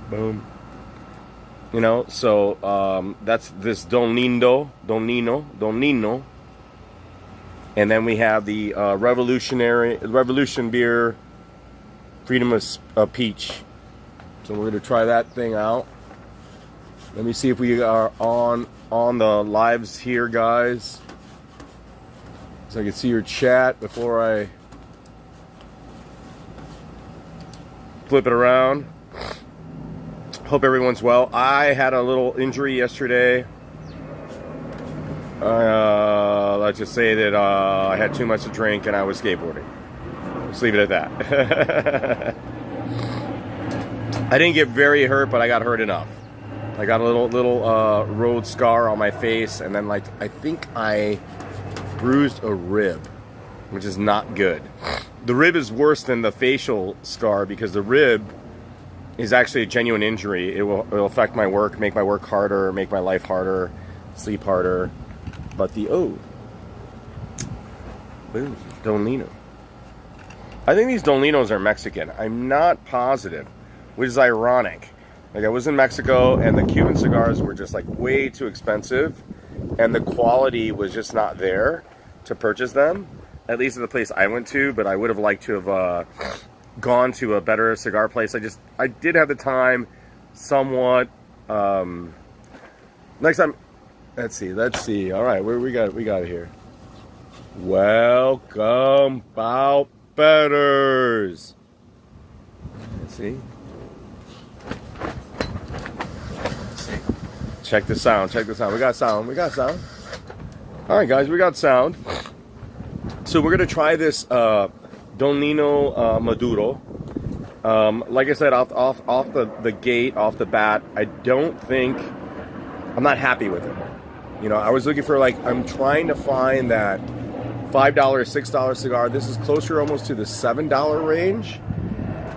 Boom. You know, so that's this Don Nino. And then we have the Revolution beer, Freedom of Peach. So we're going to try that thing out. Let me see if we are on the lives here, guys. So I can see your chat before I flip it around. Hope everyone's well. I had a little injury yesterday. Let's just say that I had too much to drink and I was skateboarding. Let's leave it at that. I didn't get very hurt, but I got hurt enough. I got a little road scar on my face, and then I think I bruised a rib, which is not good. The rib is worse than the facial scar because the rib is actually a genuine injury. It'll affect my work, make my work harder, make my life harder, sleep harder. But boom, Don Lino. I think these Don Linos are Mexican. I'm not positive, which is ironic. Like, I was in Mexico and the Cuban cigars were just way too expensive, and the quality was just not there to purchase them, at least at the place I went to. But I would have liked to have gone to a better cigar place. I did have the time somewhat. Next time, let's see. All right, where we got it here. Welcome, bow betters. Let's see. Check the sound. We got sound. All right, guys, we got sound. So we're gonna try this Don Lino Maduro. Like I said, off the gate, off the bat, I'm not happy with it. You know, I was looking for I'm trying to find that $5, $6 cigar. This is closer almost to the $7 range,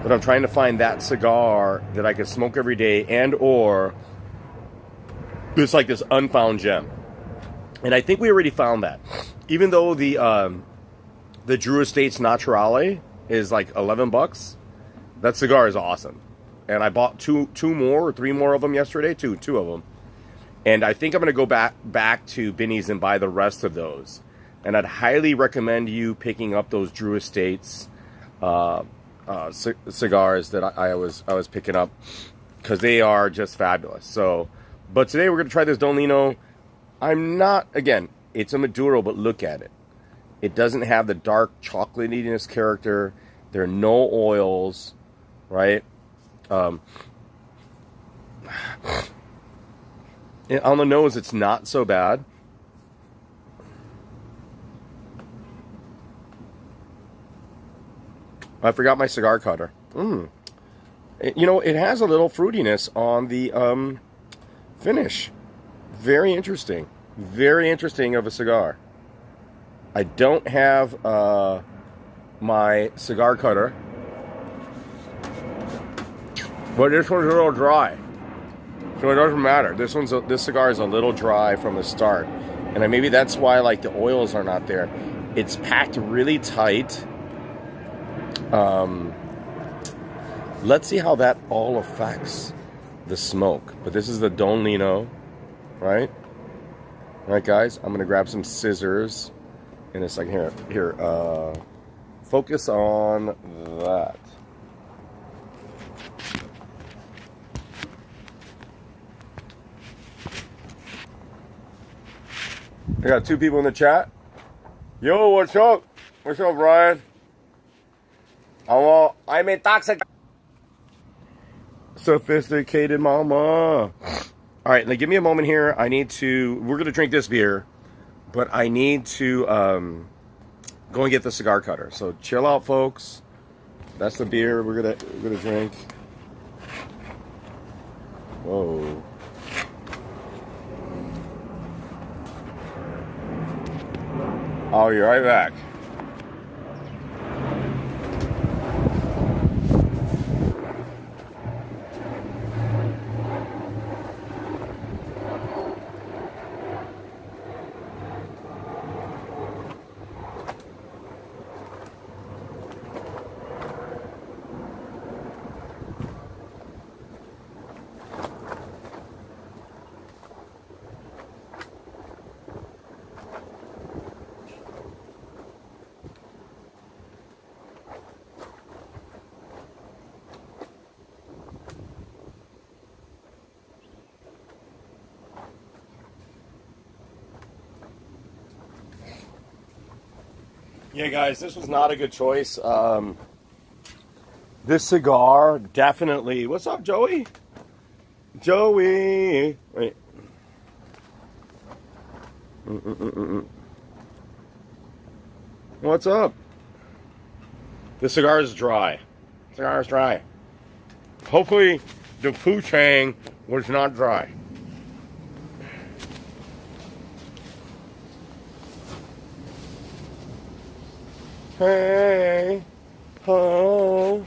but I'm trying to find that cigar that I can smoke every day, and or it's this unfound gem. And I think we already found that. Even though the Drew Estates Naturale is $11, that cigar is awesome. And I bought two more or three more of them yesterday. Two of them. And I think I'm going to go back to Binny's and buy the rest of those. And I'd highly recommend you picking up those Drew Estates cigars that I was picking up, because they are just fabulous. So, but today we're going to try this Don Lino. It's a Maduro, but look at it. It doesn't have the dark chocolatiness character. There are no oils, right? On the nose, it's not so bad. I forgot my cigar cutter. It has a little fruitiness on the finish. Very interesting. Very interesting of a cigar. I don't have my cigar cutter, but this one's a little dry, so it doesn't matter. This cigar is a little dry from the start, and maybe that's why the oils are not there. It's packed really tight. Let's see how that all affects the smoke. But this is the Don Lino, right? All right, guys, I'm gonna grab some scissors in a second. Here, focus on that. I got two people in the chat. Yo, what's up? What's up, Brian? I'm intoxicated. Sophisticated mama. All right, now give me a moment here. We're going to drink this beer, but I need to go and get the cigar cutter. So chill out, folks. That's the beer we're gonna drink. Whoa. I'll be right back. Yeah, guys, this was not a good choice. This cigar definitely. What's up, Joey? Joey. Wait. What's up? This cigar is dry. Cigar is dry. Hopefully, the poo tang was not dry. Hey, oh,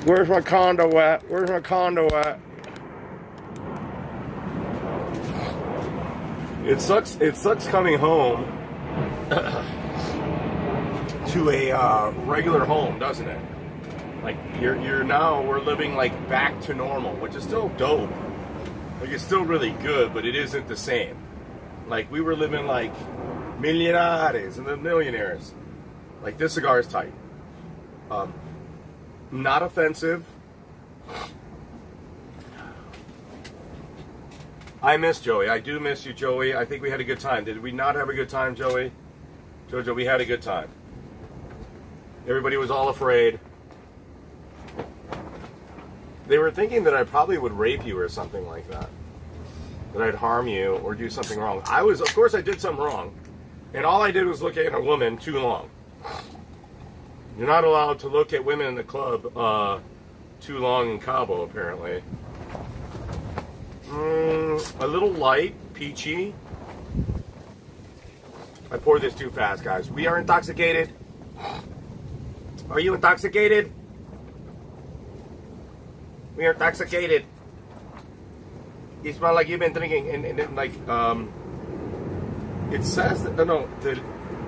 where's my condo at? Where's my condo at? It sucks. It sucks coming home to a regular home, doesn't it? Like you're now we're living like back to normal, which is still dope. Like it's still really good, but it isn't the same. Like we were living like millionaires and the millionaires. Like this cigar is tight. Not offensive. I miss Joey. I do miss you, Joey. I think we had a good time. Did we not have a good time, Joey? Jojo, we had a good time. Everybody was all afraid. They were thinking that I probably would rape you or something like that. That I'd harm you or do something wrong. Of course I did something wrong. And all I did was look at a woman too long. You're not allowed to look at women in the club too long in Cabo, apparently. A little light, peachy. I poured this too fast, guys. We are intoxicated. Are you intoxicated? We are intoxicated. You smell like you've been drinking, and like, it says that, no,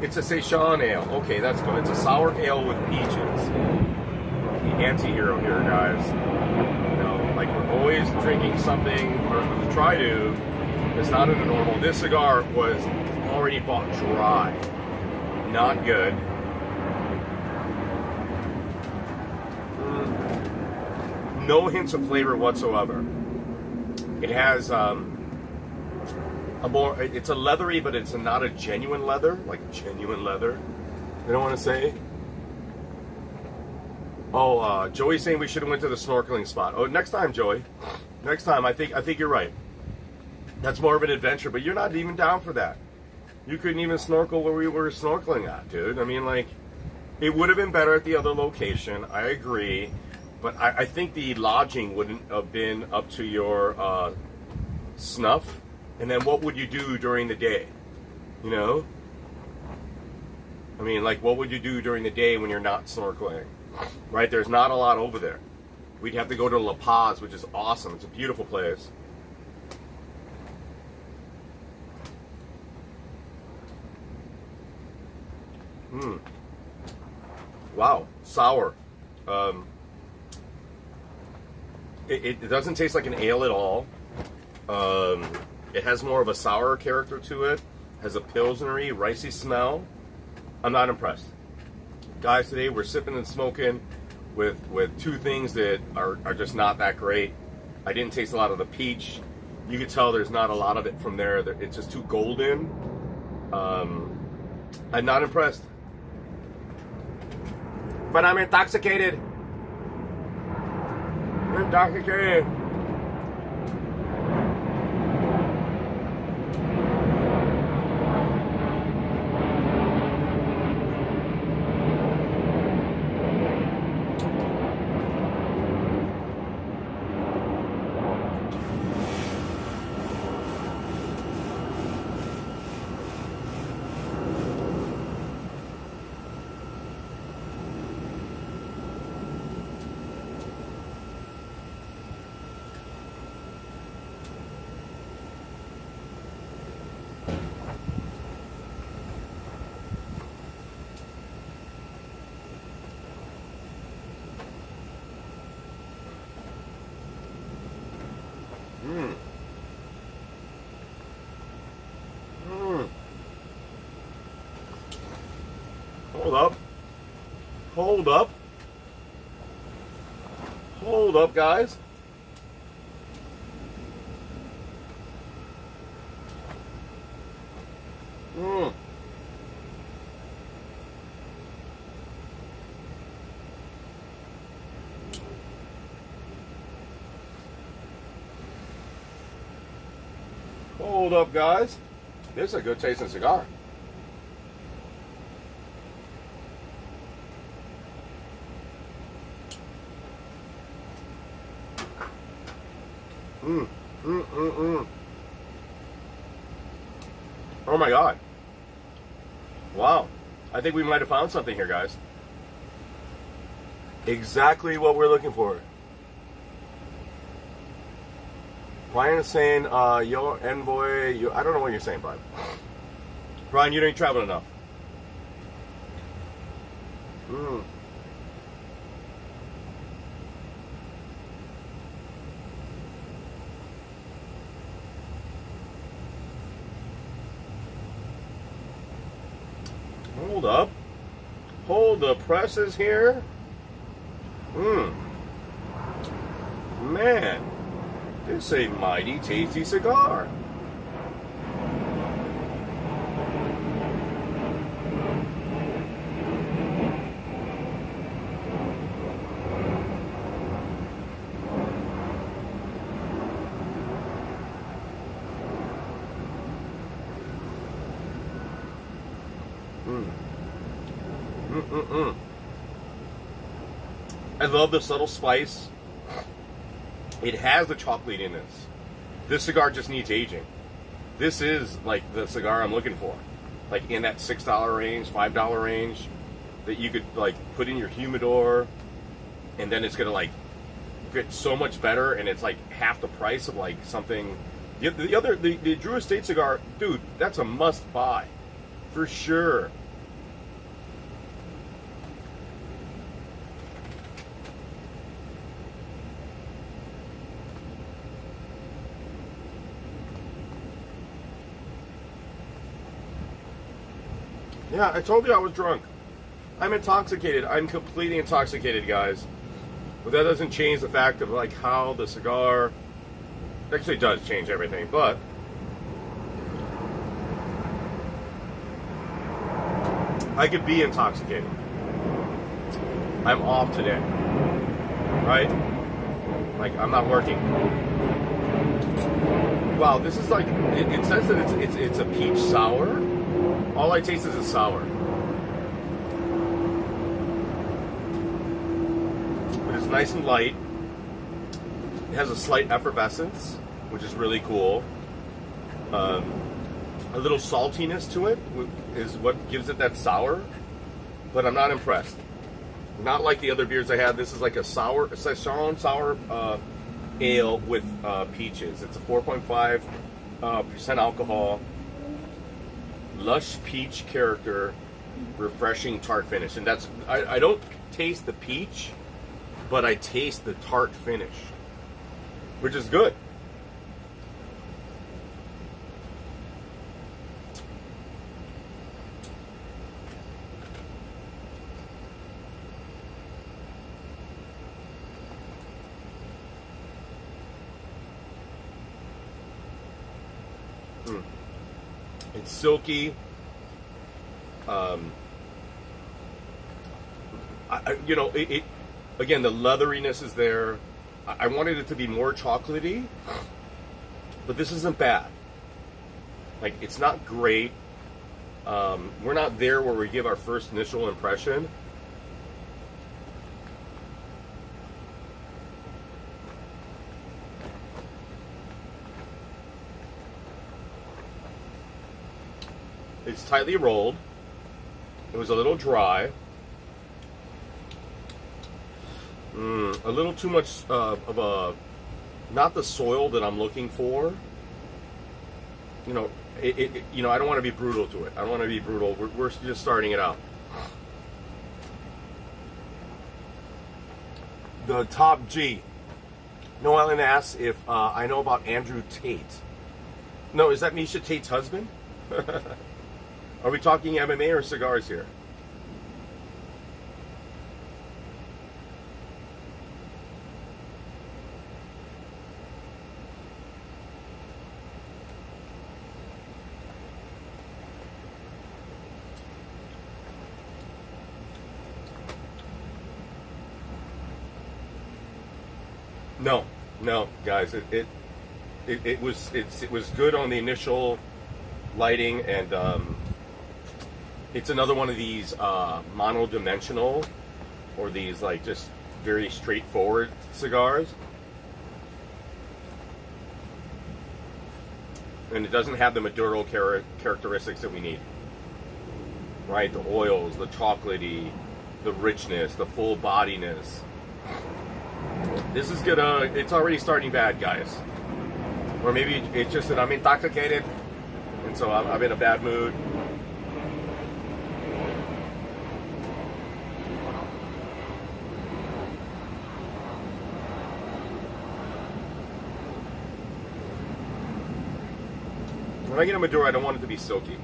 it's a Szechuan ale. Okay, that's good. It's a sour ale with peaches. The Antihero here, guys. You know, like we're always drinking something, or try to. It's not in a normal. This cigar was already bought dry. Not good. No hints of flavor whatsoever. It has it's a leathery, but it's not a genuine leather, like genuine leather. I don't want to say. Oh, Joey's saying we should have went to the snorkeling spot. Oh, next time, Joey. Next time. I think you're right. That's more of an adventure, but you're not even down for that. You couldn't even snorkel where we were snorkeling at, dude. I mean, like, it would have been better at the other location. I agree. But I think the lodging wouldn't have been up to your snuff. And then what would you do during the day? You know? I mean, like, what would you do during the day when you're not snorkeling? Right? There's not a lot over there. We'd have to go to La Paz, which is awesome. It's a beautiful place. Wow. Sour. It doesn't taste like an ale at all. It has more of a sour character to it. Has a pilsnery, ricey smell. I'm not impressed. Guys, today we're sipping and smoking with two things that are just not that great. I didn't taste a lot of the peach. You could tell there's not a lot of it from there. It's just too golden. I'm not impressed. But I'm intoxicated. I'm intoxicated. Hold up. Hold up. Hold up, guys. Hold up, guys. This is a good tasting cigar. Oh my God. Wow. I think we might have found something here, guys. Exactly what we're looking for. Brian is saying, your envoy, I don't know what you're saying, Brian. Brian, you didn't travel enough. Hold up. Hold the presses here. Man, this is a mighty tasty cigar. I love the subtle spice. It has the chocolatiness. This cigar just needs aging. This is like the cigar I'm looking for. Like in that $6 range, $5 range that you could like put in your humidor and then it's gonna like get so much better and it's like half the price of like something. The Drew Estate cigar, dude, that's a must buy. For sure. Yeah, I told you I was drunk. I'm intoxicated. I'm completely intoxicated, guys. But that doesn't change the fact of like how the cigar actually does change everything, but I could be intoxicated. I'm off today. Right? Like I'm not working. Wow, this is like it says that it's a peach sour. All I taste is a sour. But it's nice and light. It has a slight effervescence, which is really cool. A little saltiness to it is what gives it that sour. But I'm not impressed. Not like the other beers I had. This is like a Session sour ale with peaches. It's a 4.5% alcohol. Lush peach character, refreshing tart finish. And that's, I don't taste the peach, but I taste the tart finish, which is good. It's silky. You know, it again, the leatheriness is there. I wanted it to be more chocolatey, but this isn't bad. Like, it's not great. We're not there where we give our first initial impression. It's tightly rolled. It was a little dry. A little too much of a, not the soil that I'm looking for. You know, you know, I don't want to be brutal to it. I don't want to be brutal. We're just starting it out. The top G. Noellen asks if I know about Andrew Tate. No, is that Misha Tate's husband? Are we talking MMA or cigars here? No, guys, it was good on the initial lighting, and it's another one of these mono-dimensional, or these like just very straightforward cigars. And it doesn't have the Maduro characteristics that we need. Right? The oils, the chocolatey, the richness, the full bodiness. This is gonna, it's already starting bad, guys. Or maybe it's just that I'm intoxicated, and so I'm in a bad mood. When I get a Maduro, I don't want it to be silky.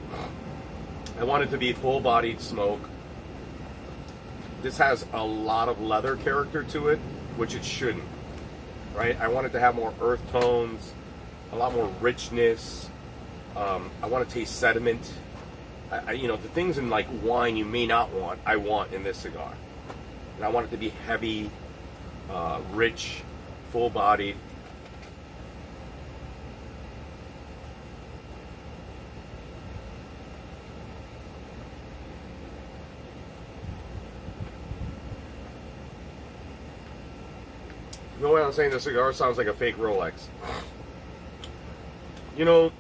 I want it to be full-bodied smoke. This has a lot of leather character to it, which it shouldn't, right? I want it to have more earth tones, a lot more richness. I want to taste sediment. You know, the things in like wine you may not want, I want in this cigar. And I want it to be heavy, rich, full-bodied. You know what I'm saying? The cigar sounds like a fake Rolex. You know,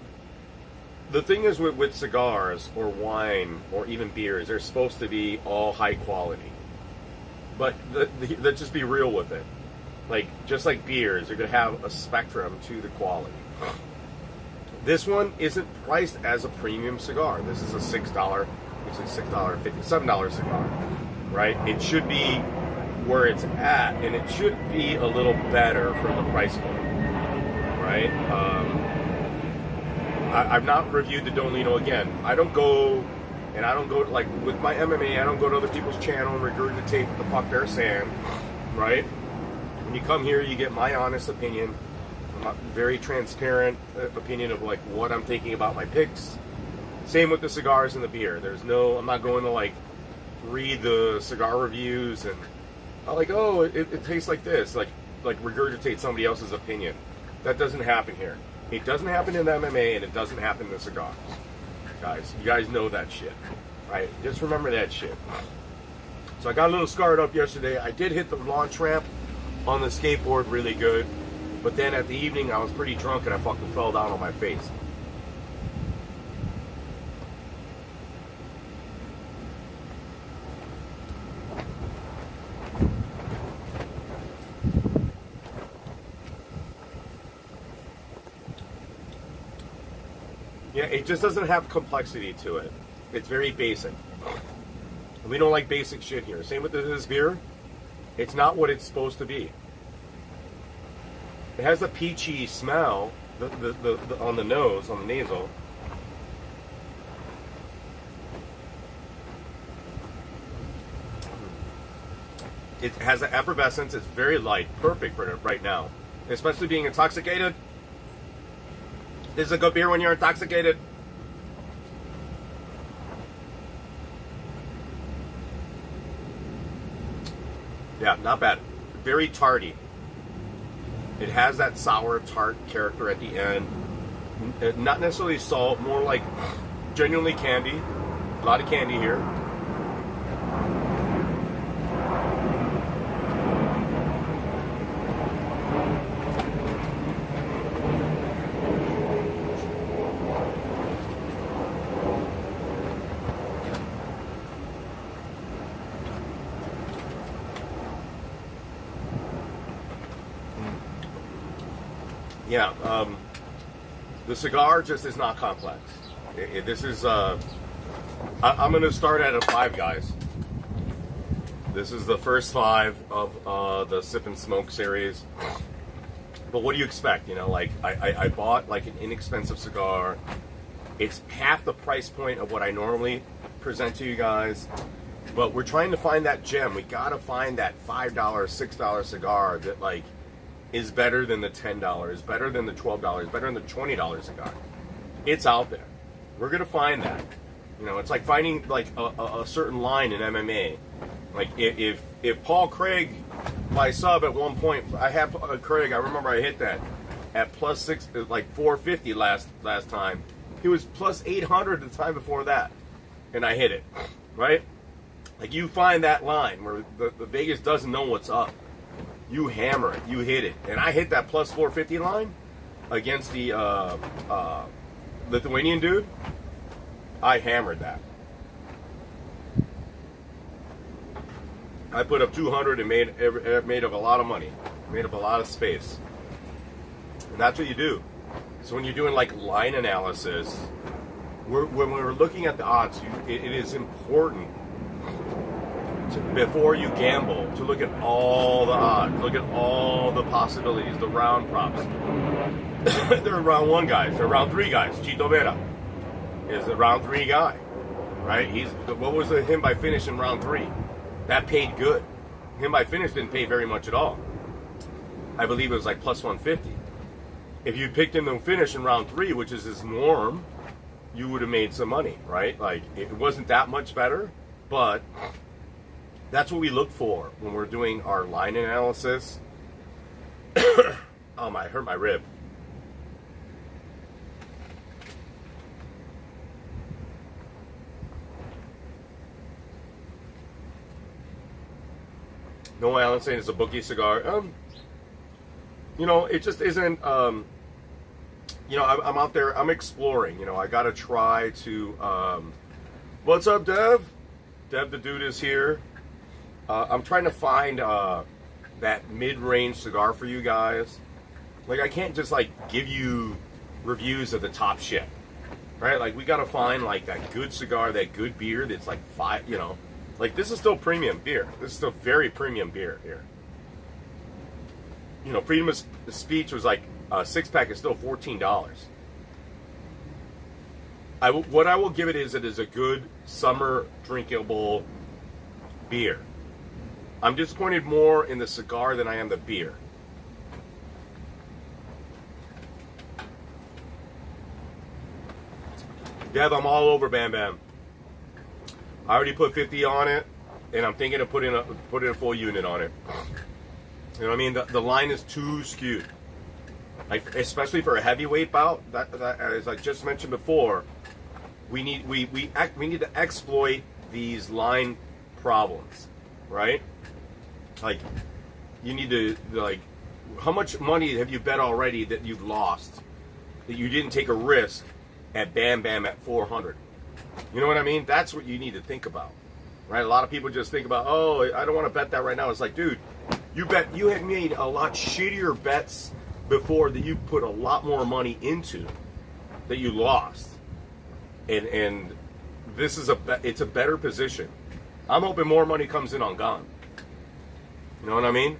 the thing is with cigars or wine or even beers, they're supposed to be all high quality. But let's just be real with it. Like, just like beers, you're going to have a spectrum to the quality. This one isn't priced as a premium cigar. This is a $6, $6.50, $7 cigar, right? It should be where it's at, and it should be a little better for the price point, right? I've not reviewed the Don Lino again. I don't go, like with my MMA, I don't go to other people's channel and regurgitate what the fuck they're saying, right? When you come here, you get my honest opinion, a very transparent opinion of like what I'm thinking about my picks. Same with the cigars and the beer. I'm not going to like read the cigar reviews and like, oh, it tastes like this, like regurgitate somebody else's opinion. That doesn't happen here. It doesn't happen in the MMA, and it doesn't happen in the cigars. Guys, you guys know that shit, right? Just remember that shit. So I got a little scarred up yesterday. I did hit the launch ramp on the skateboard really good, but then at the evening I was pretty drunk and I fucking fell down on my face. Yeah, it just doesn't have complexity to it. It's very basic. We don't like basic shit here. Same with this beer. It's not what it's supposed to be. It has a peachy smell on the nose, on the nasal. It has an effervescence. It's very light. Perfect for it right now. Especially being intoxicated. This is a good beer when you're intoxicated. Yeah, not bad. Very tarty. It has that sour tart character at the end. Not necessarily salt, more like genuinely candy. A lot of candy here. Yeah, the cigar just is not complex. This is, I'm going to start at a 5, guys. This is the first 5 of the Sip and Smoke series. But what do you expect? You know, like, I bought like an inexpensive cigar. It's half the price point of what I normally present to you guys. But we're trying to find that gem. We got to find that $5, $6 cigar that, like, is better than the $10, better than the $12, better than the $20 cigar. It's out there. We're gonna find that. You know, it's like finding like a certain line in MMA. Like if Paul Craig, my sub at one point, I had Craig. I remember I hit that. at plus 6, like 450 last time. He was plus 800 the time before that, and I hit it, right? Like, you find that line where the Vegas doesn't know what's up. You hammer it, you hit it, and I hit that plus 450 line against the Lithuanian dude. I hammered that. I put up 200 and made up a lot of money, made up a lot of space, and that's what you do. So when you're doing like line analysis, when we're looking at the odds, it is important before you gamble to look at all the odds, look at all the possibilities, the round props. They're round 1 guys, they're round 3 guys. Chito Vera is the round 3 guy, right? What was him by finish in round 3? That paid good. Him by finish didn't pay very much at all. I believe it was like plus 150. If you picked him to finish in round 3, which is his norm, you would have made some money, right? Like, it wasn't that much better, but that's what we look for when we're doing our line analysis. Oh, I hurt my rib. No, Alan saying it's a bookie cigar. You know, it just isn't. You know, I'm out there. I'm exploring. You know, I gotta try to. What's up, Dev? Dev, the dude, is here. I'm trying to find that mid-range cigar for you guys. Like, I can't just like give you reviews of the top shit, right? Like, we gotta find like that good cigar, that good beer that's like 5. You know. Like, this is still premium beer. This is still very premium beer here. You know, freedom of speech was like a 6-pack is still $14. What I will give it is a good summer drinkable beer. I'm disappointed more in the cigar than I am the beer. Dev, I'm all over Bam Bam. I already put 50 on it, and I'm thinking of putting a full unit on it. You know what I mean? The line is too skewed, like, especially for a heavyweight bout. That as I just mentioned before, we need to exploit these line problems, right? Like, you need to, like, how much money have you bet already that you've lost that you didn't take a risk at Bam Bam at 400? You know what I mean? That's what you need to think about, right? A lot of people just think about, oh, I don't want to bet that right now. It's like, dude, you had made a lot shittier bets before that you put a lot more money into that you lost, and this is it's a better position. I'm hoping more money comes in on Gone. You know what I mean?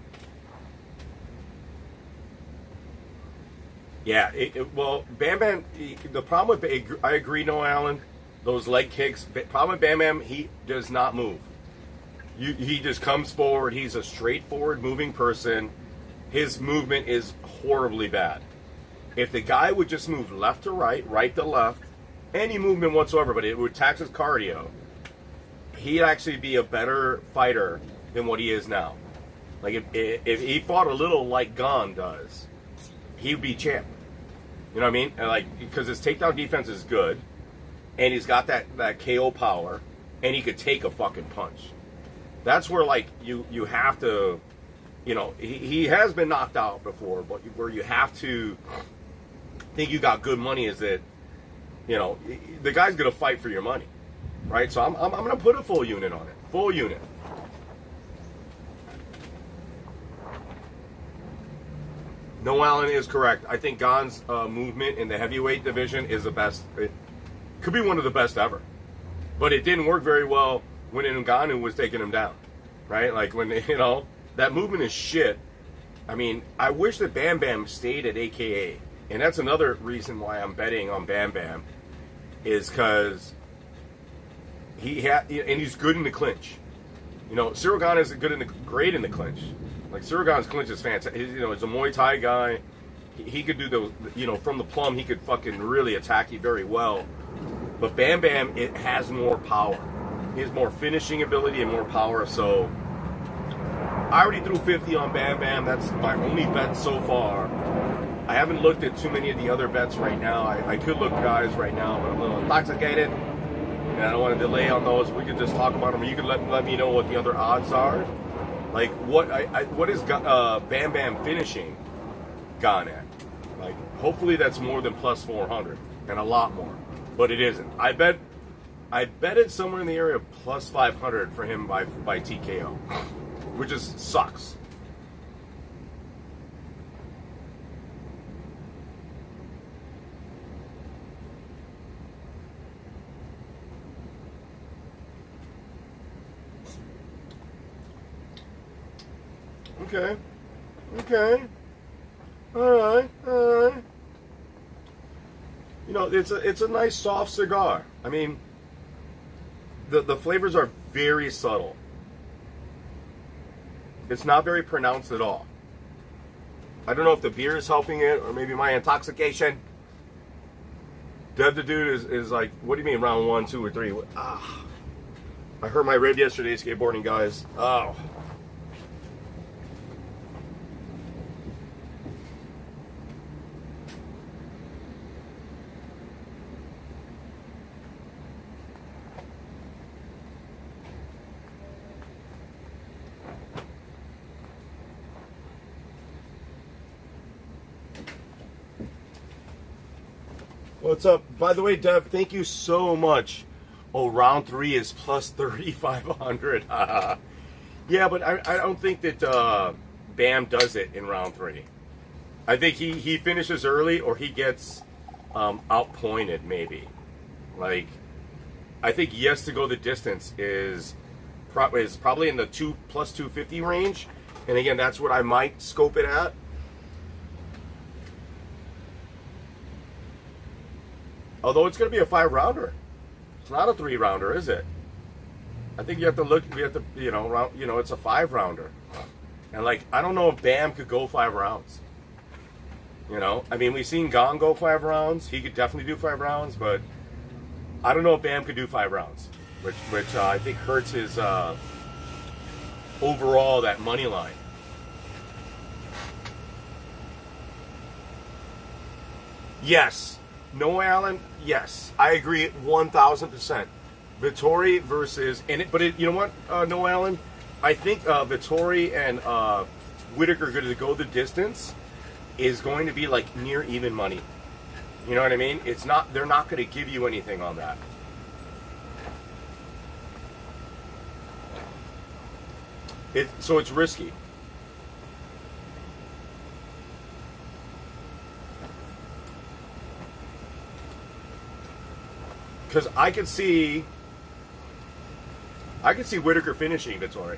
Yeah. Well, Bam Bam. The problem with I agree, Noah Allen. Those leg kicks. Problem with Bam Bam, he does not move. He just comes forward. He's a straightforward moving person. His movement is horribly bad. If the guy would just move left to right, right to left, any movement whatsoever, but it would tax his cardio, he'd actually be a better fighter than what he is now. Like, if he fought a little like Gone does, he'd be champ. You know what I mean? And, like, because his takedown defense is good, and he's got that KO power, and he could take a fucking punch. That's where, like, you have to, you know, he has been knocked out before, but where you have to think you got good money is that, you know, the guy's going to fight for your money, right? So I'm going to put a full unit on it. Full unit. No, Allen is correct. I think Gone's movement in the heavyweight division is the best. It could be one of the best ever. But it didn't work very well when Ngannou was taking him down, right? Like, when, you know, that movement is shit. I mean, I wish that Bam Bam stayed at AKA. And that's another reason why I'm betting on Bam Bam, is because he's good in the clinch. You know, Cyril Gane is great in the clinch. Like, Cyril Gane's clinch is fantastic. You know, he's a Muay Thai guy. He could do the, you know, from the plum, he could fucking really attack you very well. But Bam Bam, it has more power. He has more finishing ability and more power. So I already threw 50 on Bam Bam. That's my only bet so far. I haven't looked at too many of the other bets right now. I could look, guys, right now, but I'm a little intoxicated, and I don't want to delay on those. We could just talk about them. You could let me know what the other odds are. Like, what is Bam Bam finishing gone at? Like, hopefully that's more than plus 400, and a lot more, but it isn't. I bet it's somewhere in the area of plus 500 for him by TKO, which just sucks. Okay. All right. You know, it's a nice soft cigar. I mean, the flavors are very subtle. It's not very pronounced at all. I don't know if the beer is helping it or maybe my intoxication. Dev the dude is like, what do you mean round 1, 2, or 3? I hurt my rib yesterday skateboarding, guys. Oh. What's up? By the way, Dev, thank you so much. Oh, round 3 is plus 3,500. Yeah, but I don't think that Bam does it in round 3. I think he finishes early or he gets outpointed, maybe. Like, I think yes to go the distance is probably in the plus 250 range. And again, that's what I might scope it at. Although it's going to be a 5-rounder. It's not a 3-rounder, is it? I think you have to look, it's a 5-rounder. And like, I don't know if Bam could go 5 rounds. You know, I mean, we've seen Gong go 5 rounds. He could definitely do 5 rounds, but I don't know if Bam could do 5 rounds, which I think hurts his overall, that money line. Yes. Noah Allen, yes, I agree 1,000%. Vettori versus, you know what, Noah Allen, I think Vettori and Whitaker going to go the distance is going to be like near even money. You know what I mean? They're not going to give you anything on that. So it's risky. Because I could see Whitaker finishing Vettori.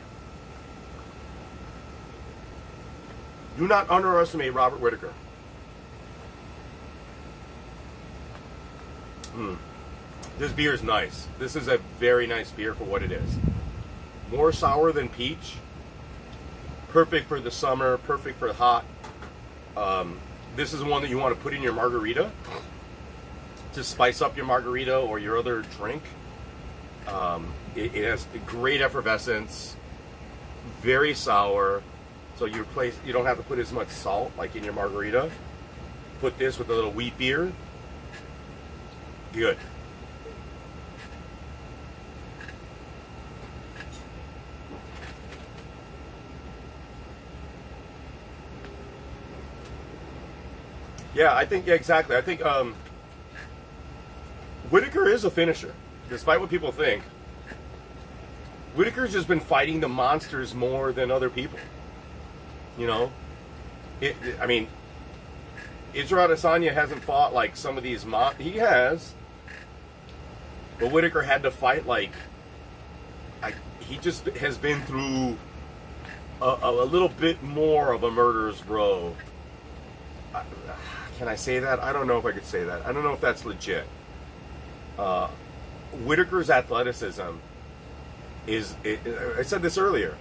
Do not underestimate Robert Whitaker. This beer is nice. This is a very nice beer for what it is. More sour than peach. Perfect for the summer. Perfect for hot. This is one that you want to put in your margarita to spice up your margarita or your other drink. It has great effervescence, very sour, so you don't have to put as much salt like in your margarita. Put this with a little wheat beer. Good. Yeah, exactly. I think Whitaker is a finisher, despite what people think. Whitaker's just been fighting the monsters more than other people. You know? I mean, Israel Adesanya hasn't fought like some of these he has. But Whitaker had to fight like... he just has been through a little bit more of a murderer's row. Can I say that? I don't know if I could say that. I don't know if that's legit. Whitaker's athleticism I said this earlier,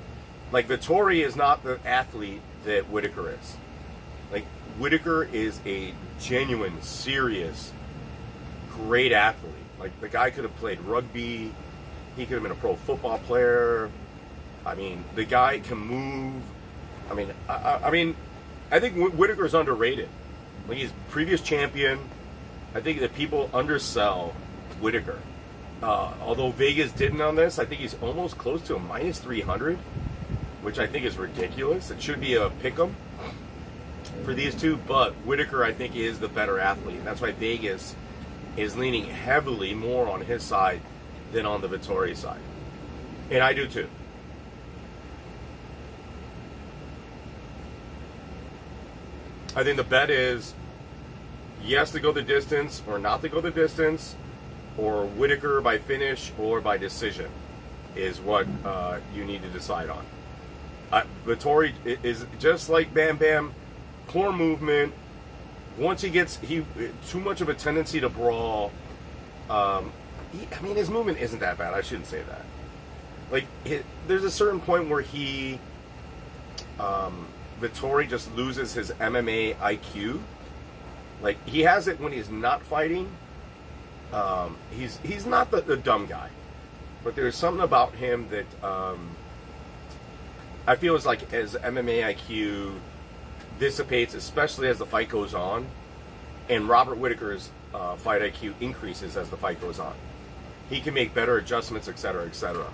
like Vettori is not the athlete that Whitaker is. Like, Whitaker is a genuine, serious, great athlete. Like, the guy could have played rugby, he could have been a pro football player. I mean, the guy can move. I mean, I think Whitaker's underrated. Like, he's previous champion. I think that people undersell Whitaker. Although Vegas didn't on this, I think he's almost close to a minus 300, which I think is ridiculous. It should be a pick'em for these two, but Whitaker, I think, is the better athlete. And that's why Vegas is leaning heavily more on his side than on the Vettori side. And I do too. I think the bet is yes to go the distance or not to go the distance, or Whitaker by finish or by decision is what you need to decide on. Vettori is just like Bam Bam, core movement. Once he gets too much of a tendency to brawl, I mean, his movement isn't that bad. I shouldn't say that. Like, there's a certain point where Vettori just loses his MMA IQ. Like, he has it when he's not fighting. He's not the dumb guy, but there's something about him that I feel is like as MMA IQ dissipates, especially as the fight goes on, and Robert Whitaker's fight IQ increases as the fight goes on. He can make better adjustments, etc., etc.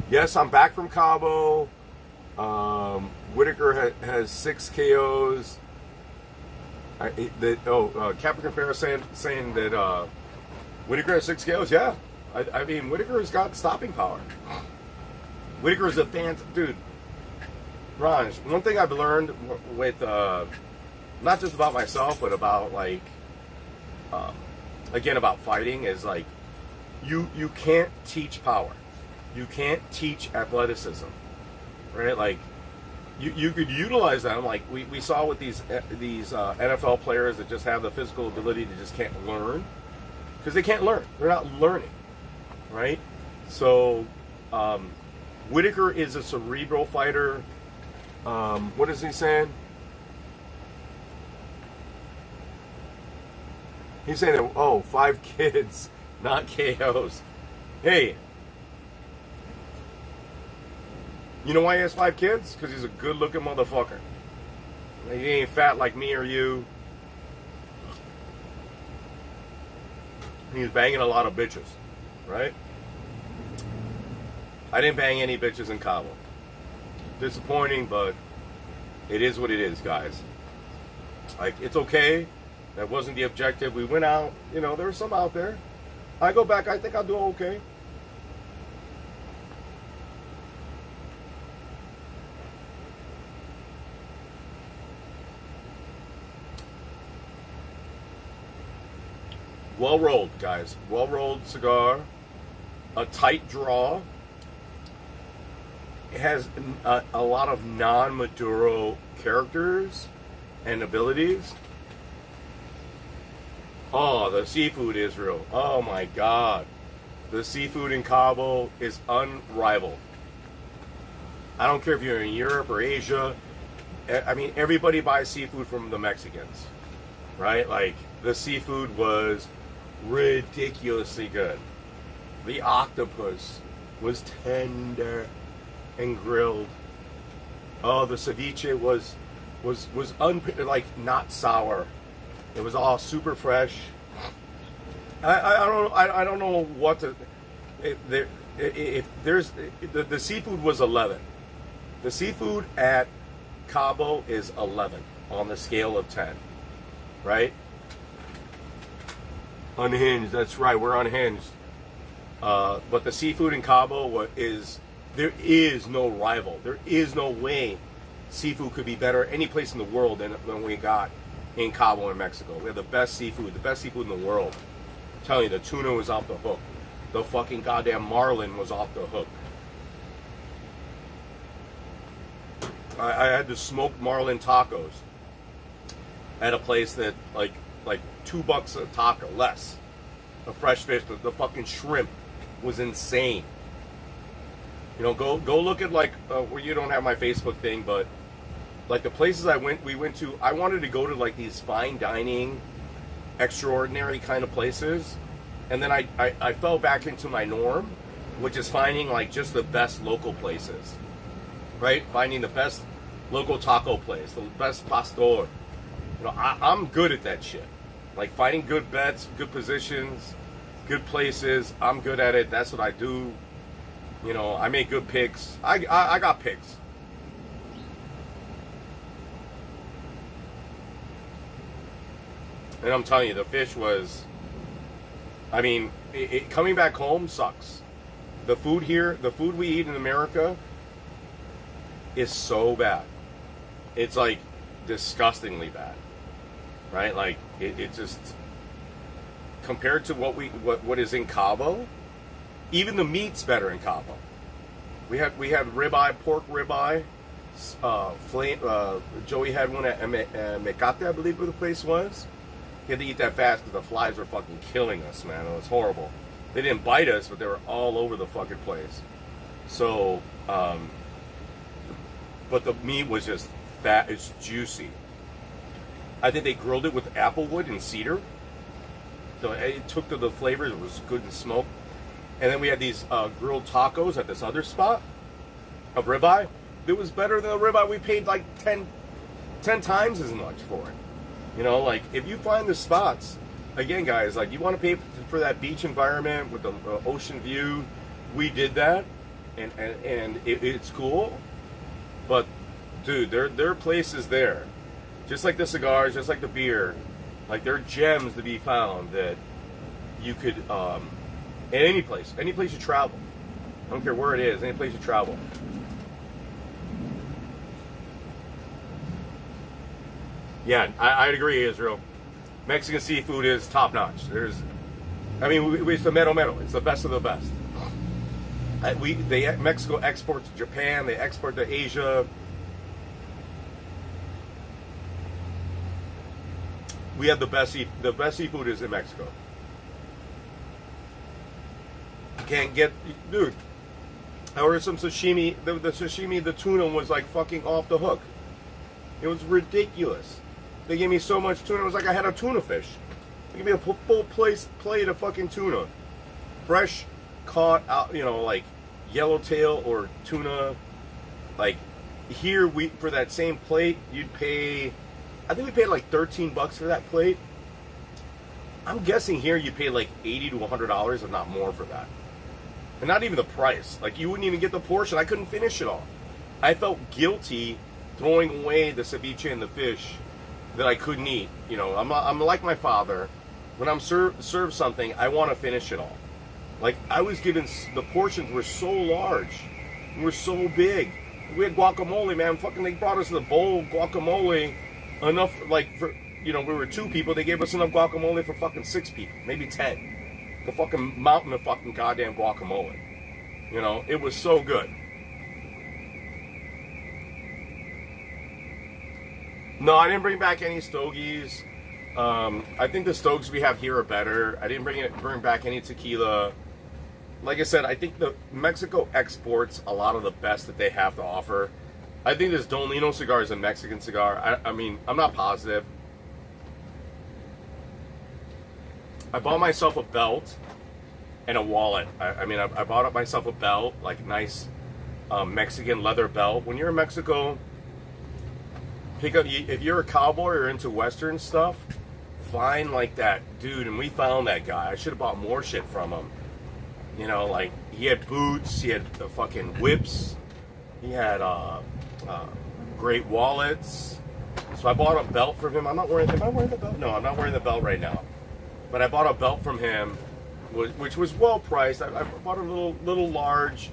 Yes, I'm back from Cabo. Whitaker has 6 KOs. Capricorn Fair saying that Whitaker has 6 KOs. Yeah, I mean, Whitaker's got stopping power. Whitaker's a fan, dude. Raj, one thing I've learned with not just about myself, but about like again about fighting is like you can't teach power. You can't teach athleticism, right? Like you could utilize them. Like we saw with these NFL players that just have the physical ability to just can't learn because they can't learn. They're not learning, right? So Whitaker is a cerebral fighter. What is he saying? He's saying that 5 kids, not KOs. Hey. You know why he has 5 kids? Because he's a good-looking motherfucker. He ain't fat like me or you. He's banging a lot of bitches, right? I didn't bang any bitches in Cabo. Disappointing, but it is what it is, guys. Like, it's okay. That wasn't the objective. We went out. You know, there were some out there. I go back. I think I'll do okay. Well rolled, guys. Well rolled cigar. A tight draw. It has a lot of non-Maduro characters and abilities. Oh, the seafood, Israel. Oh my God. The seafood in Cabo is unrivaled. I don't care if you're in Europe or Asia. I mean, everybody buys seafood from the Mexicans, right? Like, the seafood was ridiculously good. The octopus was tender and grilled. Oh, the ceviche was like not sour. It was all super fresh. I don't know what to. If there's the seafood was 11. The seafood at Cabo is 11 on the scale of 10, right? Unhinged. That's right. We're unhinged. But the seafood in Cabo there is no rival. There is no way seafood could be better any place in the world than we got in Cabo in Mexico. We have the best seafood in the world. I'm telling you, the tuna was off the hook. The fucking goddamn marlin was off the hook. I had the smoked marlin tacos at a place that like $2 a taco, less. The fresh fish, the fucking shrimp was insane. You know, go look at like where you don't have my Facebook thing, but like the places we went to, I wanted to go to like these fine dining, extraordinary kind of places, and then I fell back into my norm, which is finding like just the best local places, right? Finding the best local taco place, the best pastor. You know, I'm good at that shit. Like finding good bets, good positions, good places. I'm good at it. That's what I do. You know, I make good picks. I got picks. And I'm telling you, the fish was, I mean, coming back home sucks. The food here, the food we eat in America is so bad. It's like disgustingly bad, right? Like it just, compared to what is in Cabo, even the meat's better in Cabo. We had ribeye, pork ribeye. Joey had one at Mecate, I believe where the place was. He had to eat that fast because the flies were fucking killing us, man. It was horrible. They didn't bite us, but they were all over the fucking place. So, but the meat was just fat. It's juicy. I think they grilled it with applewood and cedar. So it took to the flavors. It was good and smoked. And then we had these grilled tacos at this other spot of ribeye. It was better than the ribeye. We paid like 10 times as much for it. You know, like, if you find the spots, again, guys, like, you want to pay for that beach environment with the ocean view, we did that, and it's cool, but, dude, there are places there, just like the cigars, just like the beer, like, there are gems to be found that you could, in any place you travel, I don't care where it is, any place you travel. Yeah, I'd agree, Israel. Mexican seafood is top notch. It's the mero. It's the best of the best. Mexico exports to Japan. They export to Asia. We have the best seafood is in Mexico. You can't get, dude. I ordered some sashimi. The sashimi, the tuna was like fucking off the hook. It was ridiculous. They gave me so much tuna, it was like I had a tuna fish. They gave me a full plate of fucking tuna. Fresh, caught out, you know, like yellowtail or tuna. Like, here, for that same plate, you'd pay, I think we paid like $13 for that plate. I'm guessing here you pay like $80 to $100, if not more, for that. And not even the price. Like, you wouldn't even get the portion. I couldn't finish it all. I felt guilty throwing away the ceviche and the fish that I couldn't eat. You know, I'm like my father. When I'm served something, I want to finish it all. Like, I was given, the portions were so large, were so big. We had guacamole, man. Fucking, they brought us the bowl of guacamole, enough, like, for, you know, we were 2 people. They gave us enough guacamole for fucking 6 people, maybe 10. The fucking mountain of fucking goddamn guacamole. You know, it was so good. No, I didn't bring back any stogies. I think the stogies we have here are better. I didn't bring back any tequila. Like I said, I think Mexico exports a lot of the best that they have to offer. I think this Don Lino cigar is a Mexican cigar. I mean, I'm not positive. I bought myself a belt and a wallet. I bought myself a belt, like a nice Mexican leather belt. When you're in Mexico, if you're a cowboy or into Western stuff, find like that dude. And we found that guy. I should have bought more shit from him. You know, like, he had boots, he had the fucking whips, he had great wallets. So I bought a belt from him. Am I wearing the belt? No, I'm not wearing the belt right now. But I bought a belt from him, which was well priced. I bought a little large,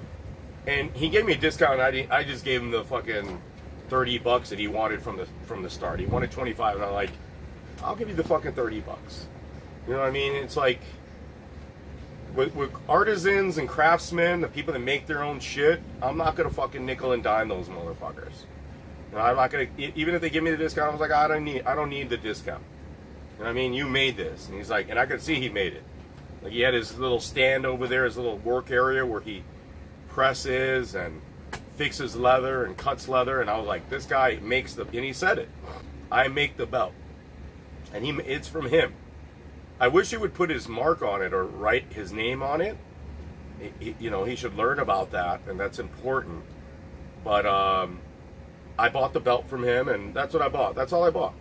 and he gave me a discount. I just gave him the fucking $30 that he wanted from the start. He wanted 25, and I'm like, I'll give you the fucking $30. You know what I mean? It's like, with artisans and craftsmen, the people that make their own shit, I'm not gonna fucking nickel and dime those motherfuckers. You know, I'm not gonna, even if they give me the discount, I was like, I don't need the discount. You know what I mean? You made this. And he's like, and I could see he made it. Like, he had his little stand over there, his little work area where he presses and fixes leather and cuts leather, and I was like, this guy makes and he said it, I make the belt, and it's from him. I wish he would put his mark on it or write his name on it. You know, he should learn about that, and that's important. But I bought the belt from him, and that's what I bought. That's all I bought.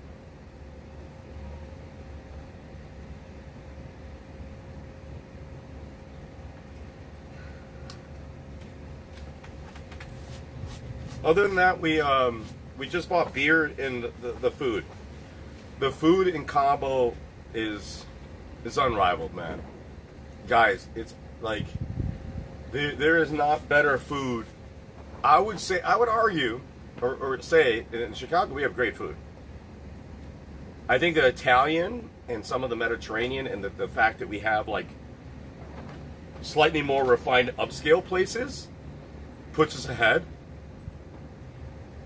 Other than that, we just bought beer and the food. The food in Cabo is unrivaled, man. Guys, it's like there is not better food. I would argue, or say, in Chicago we have great food. I think the Italian and some of the Mediterranean and the fact that we have like slightly more refined upscale places puts us ahead.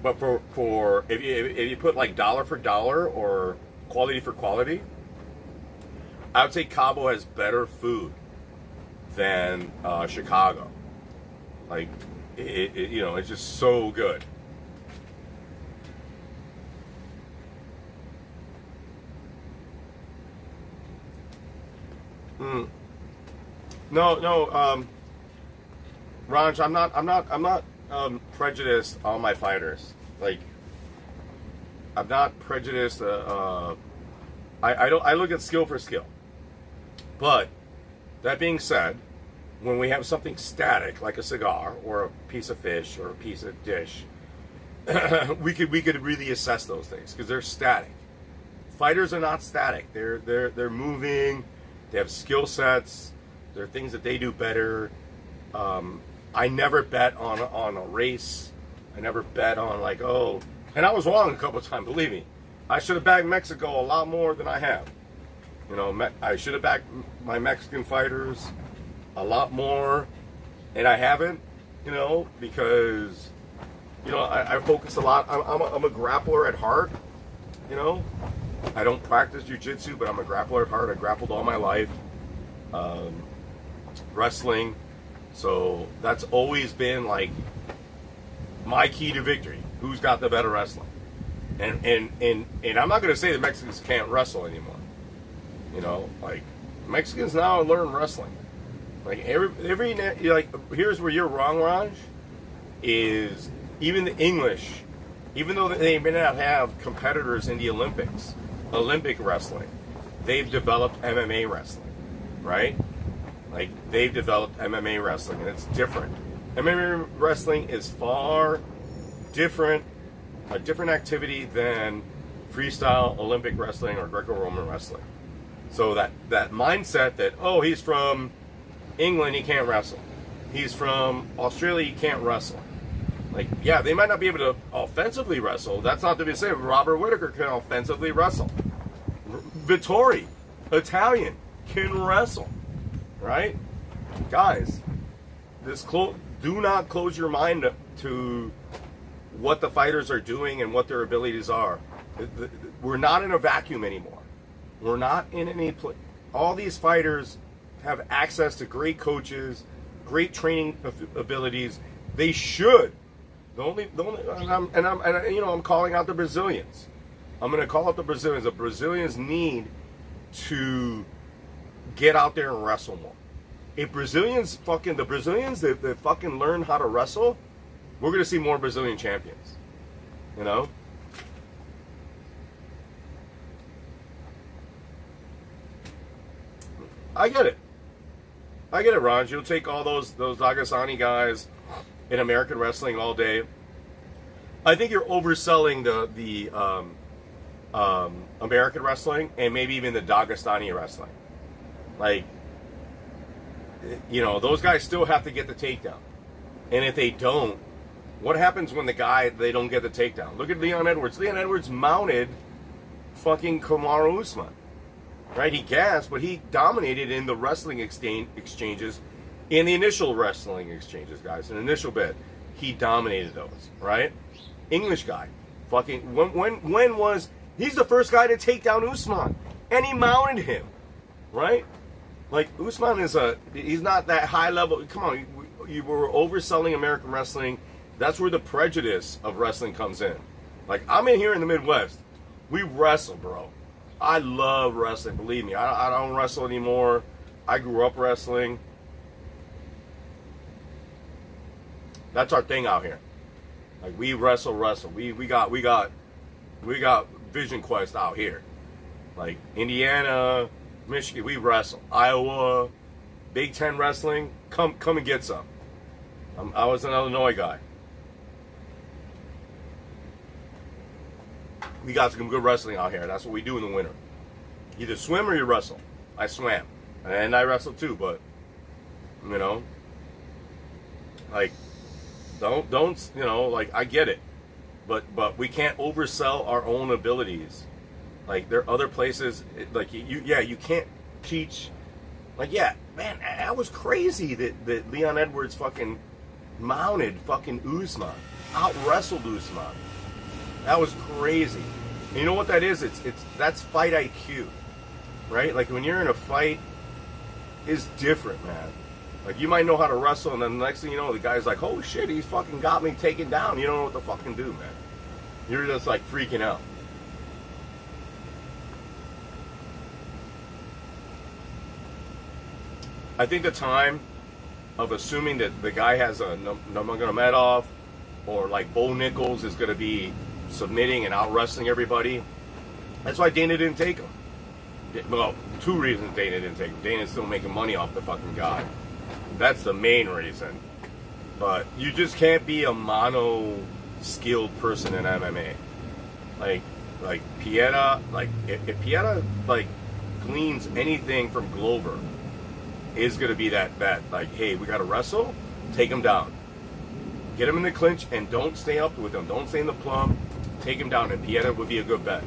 But for if you put like dollar for dollar or quality for quality, I would say Cabo has better food than Chicago. Like it's just so good. No, Raj, I'm not prejudiced on my fighters. Like, I'm not prejudiced. I look at skill for skill. But that being said, when we have something static like a cigar or a piece of fish or a piece of dish, we could really assess those things because they're static. Fighters are not static. They're moving. They have skill sets. There are things that they do better. I never bet on a race. I never bet on like, oh, and I was wrong a couple of times, believe me. I should have backed Mexico a lot more than I have. I should have backed my Mexican fighters a lot more, and I haven't, because, I focus a lot. I'm a grappler at heart, I don't practice jiu-jitsu, but I'm a grappler at heart. I grappled all my life. Wrestling. So that's always been like my key to victory. Who's got the better wrestling? And I'm not going to say that Mexicans can't wrestle anymore. Like Mexicans now learn wrestling. Like every here's where you're wrong, Raj. Is even the English, even though they may not have competitors in the Olympic wrestling, they've developed MMA wrestling, right? Like, they've developed MMA wrestling, and it's different. MMA wrestling is far different, a different activity than freestyle Olympic wrestling or Greco-Roman wrestling. So that mindset that, oh, he's from England, he can't wrestle. He's from Australia, he can't wrestle. Like, yeah, they might not be able to offensively wrestle. That's not to be said. Robert Whittaker can offensively wrestle. Vittori, Italian, can wrestle. Right? Guys, do not close your mind to what the fighters are doing and what their abilities are. We're not in a vacuum anymore. We're not in any place. All these fighters have access to great coaches, great training abilities. They should. I'm calling out the Brazilians. I'm going to call out the Brazilians. The Brazilians need to get out there and wrestle more. If the Brazilians that fucking learn how to wrestle, we're going to see more Brazilian champions. I get it, Raj. You'll take all those Dagestani guys in American wrestling all day. I think you're overselling the American wrestling and maybe even the Dagestani wrestling. Like, those guys still have to get the takedown. And if they don't, what happens when they don't get the takedown? Look at Leon Edwards. Leon Edwards mounted fucking Kamaru Usman. Right? He gasped, but he dominated in the wrestling exchanges, in the initial wrestling exchanges, guys. An initial bit. He dominated those, right? English guy. Fucking, when was, he's the first guy to take down Usman. And he mounted him. Right? Like, Usman he's not that high level. Come on, you were overselling American wrestling. That's where the prejudice of wrestling comes in. Like, I'm in here in the Midwest. We wrestle, bro. I love wrestling, believe me. I don't wrestle anymore. I grew up wrestling. That's our thing out here. Like we wrestle. We got Vision Quest out here. Like Indiana, Michigan, we wrestle. Iowa, Big Ten wrestling, come and get some. I was an Illinois guy. We got some good wrestling out here. That's what we do in the winter. Either swim or you wrestle. I swam. And I wrestled too, but, you know, like, don't, you know, like, I get it. But we can't oversell our own abilities. Like, there are other places, like, you can't teach. Like, yeah, man, that was crazy that Leon Edwards fucking mounted fucking Usman. Out-wrestled Usman. That was crazy. And you know what that is? That's fight IQ. Right? Like, when you're in a fight, it's different, man. Like, you might know how to wrestle, and then the next thing you know, the guy's like, oh shit, he's fucking got me taken down. You don't know what to fucking do, man. You're just, like, freaking out. I think the time of assuming that the guy has a Nurmagomedov or like Bo Nichols is going to be submitting and out wrestling everybody. That's why Dana didn't take him. Well, two reasons Dana didn't take him. Dana's still making money off the fucking guy. That's the main reason. But you just can't be a mono-skilled person in MMA. Like Pieta, like if Pieta like gleans anything from Glover, is going to be that like, hey, we got to wrestle, take him down. Get him in the clinch and don't stay up with him. Don't stay in the plum. Take him down, and Pieta would be a good bet.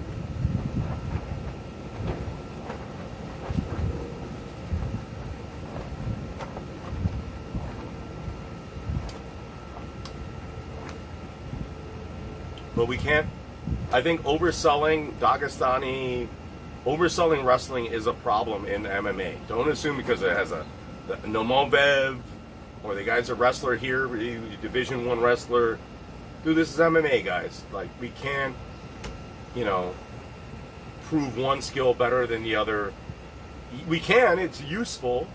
But we can't, I think overselling wrestling is a problem in MMA. Don't assume because it has a Nomovev or the guy's a wrestler here, Division I wrestler. Dude, this is MMA, guys. Like, we can't, you know, prove one skill better than the other. We can, it's useful,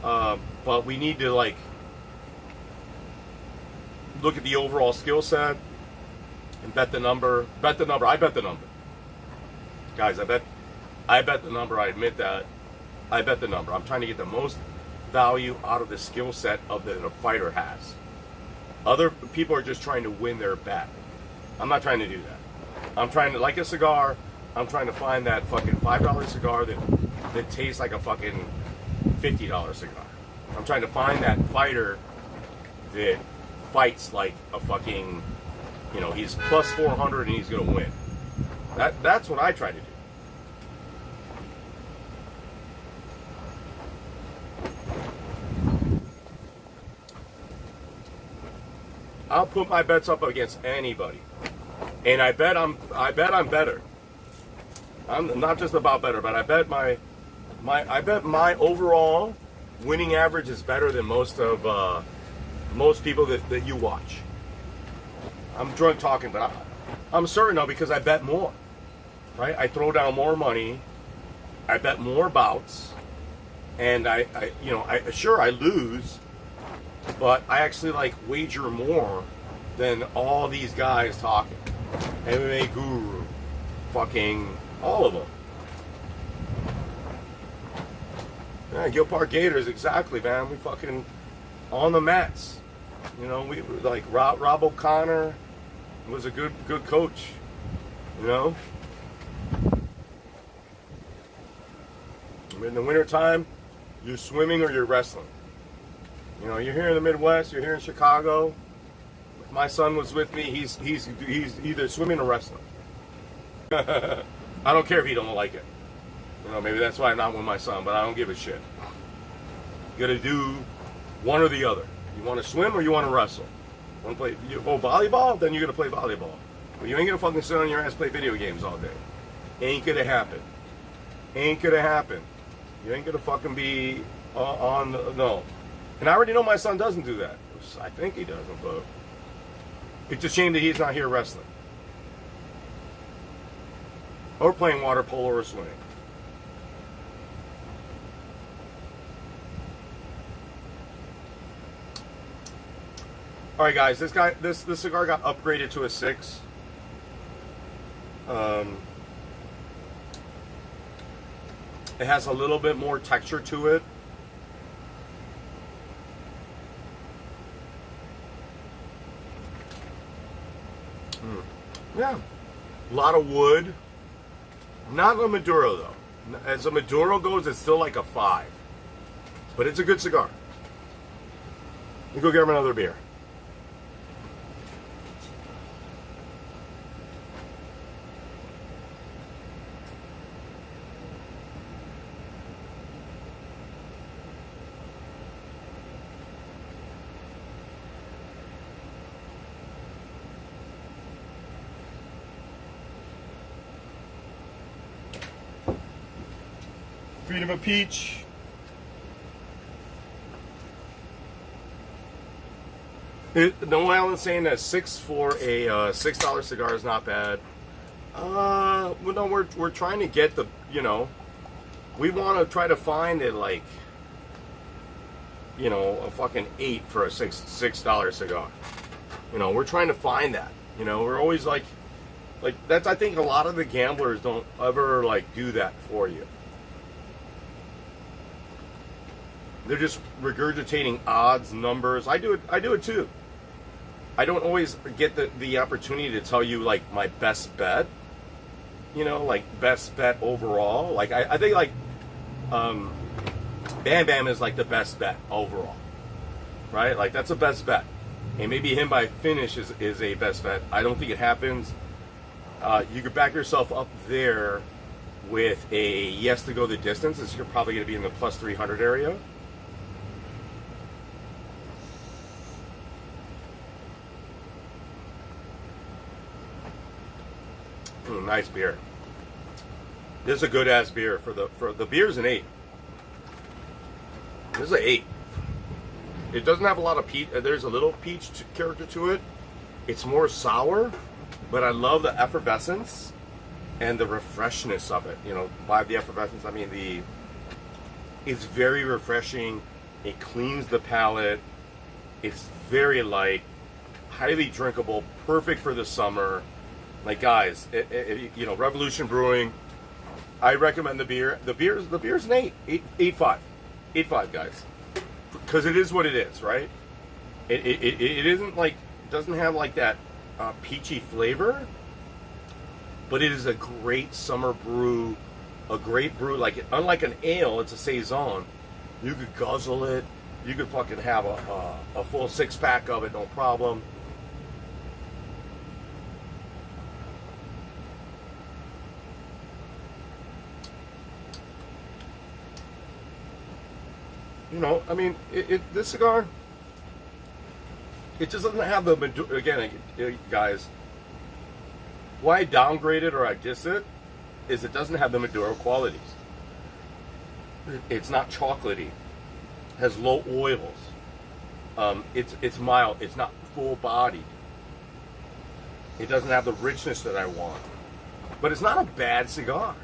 but we need to, like, look at the overall skill set and bet the number. I bet the number. Guys, I bet the number. I admit that. I bet the number. I'm trying to get the most value out of the skill set of that a fighter has. Other people are just trying to win their bet. I'm not trying to do that. I'm trying to, like a cigar, I'm trying to find that fucking $5 cigar that tastes like a fucking $50 cigar. I'm trying to find that fighter that fights like a fucking, you know, he's plus 400 and he's going to win. That's what I try to do. I'll put my bets up against anybody, and I bet I'm better. I'm not just about better, but I bet my overall winning average is better than most people that you watch. I'm drunk talking, but I'm certain now because I bet more. Right? I throw down more money, I bet more bouts, and I lose, but I actually like wager more than all these guys talking. MMA Guru, fucking all of them. Yeah, Gil Park Gators, exactly, man. We fucking on the mats. You know, we like Rob O'Connor was a good coach. You know. In the wintertime, you're swimming or you're wrestling. You know, you're here in the Midwest, you're here in Chicago. If my son was with me, he's either swimming or wrestling. I don't care if he don't like it. You know, maybe that's why I'm not with my son, but I don't give a shit. You gotta do one or the other. You want to swim or you want to wrestle? Want to play volleyball? Then you're gonna play volleyball. But you ain't gonna fucking sit on your ass play video games all day. Ain't gonna happen. Ain't gonna happen. You ain't gonna fucking be no. And I already know my son doesn't do that. I think he doesn't, but it's a shame that he's not here wrestling. Or playing water polo or swimming. All right, guys. This cigar got upgraded to a 6. It has a little bit more texture to it. Yeah, a lot of wood. Not a Maduro though. As a Maduro goes, it's still like a 5. But it's a good cigar. Let me go get him another beer. Freedom of Peach. No, Alan's saying that 6 for a $6 cigar is not bad. Well, no, we're trying to get the, you know, we want to try to find it like, you know, a fucking 8 for a $6 cigar. You know, we're trying to find that. You know, we're always like that's. I think a lot of the gamblers don't ever like do that for you. They're just regurgitating odds, numbers. I do it too. I don't always get the opportunity to tell you like my best bet. You know, like best bet overall. Like I think like Bam Bam is like the best bet overall. Right? Like that's a best bet. And maybe him by finish is a best bet. I don't think it happens. You could back yourself up there with a yes to go the distance. You're probably going to be in the plus 300 area. Nice beer. This is a good ass beer for the beer's an 8. This is an 8. It doesn't have a lot of peach. There's a little peach character to it. It's more sour, but I love the effervescence and the refreshness of it. You know, by the effervescence, I mean it's very refreshing. It cleans the palate. It's very light, highly drinkable, perfect for the summer. Like guys, you know, Revolution Brewing. I recommend the beer. The beer's an 8.5, 8.5, guys, because it is what it is, right? It isn't like, doesn't have like that peachy flavor, but it is a great summer brew, a great brew. Like unlike an ale, it's a saison. You could guzzle it. You could fucking have a full 6-pack of it, no problem. You know, I mean, this cigar, it just doesn't have the, again, guys, why I downgrade it or I diss it is it doesn't have the Maduro qualities. It's not chocolatey, has low oils, it's mild, it's not full bodied. It doesn't have the richness that I want. But it's not a bad cigar.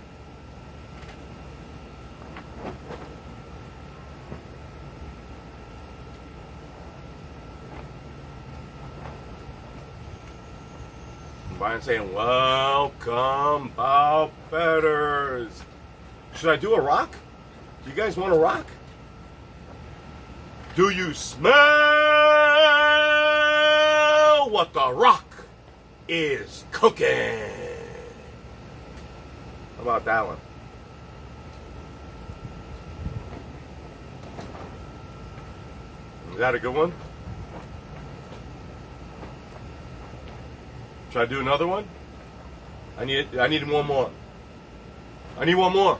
Brian saying, welcome, bow betters. Should I do a rock? Do you guys want a rock? Do you smell what the rock is cooking? How about that one? Is that a good one? Should I do another one? I need one more. I need one more.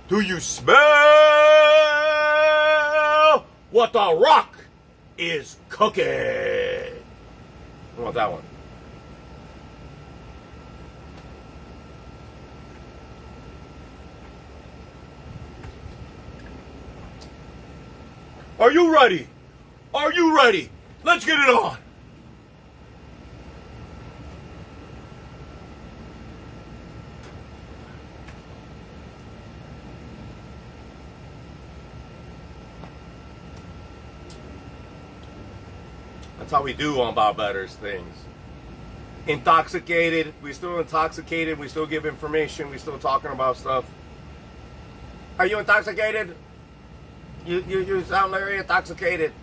Do you smell what the rock is cooking? How about that one? Are you ready? Are you ready? Let's get it on. That's how we do on Bob Better's things. Intoxicated. We still intoxicated. We still give information. We still talking about stuff. Are you intoxicated? You sound very intoxicated.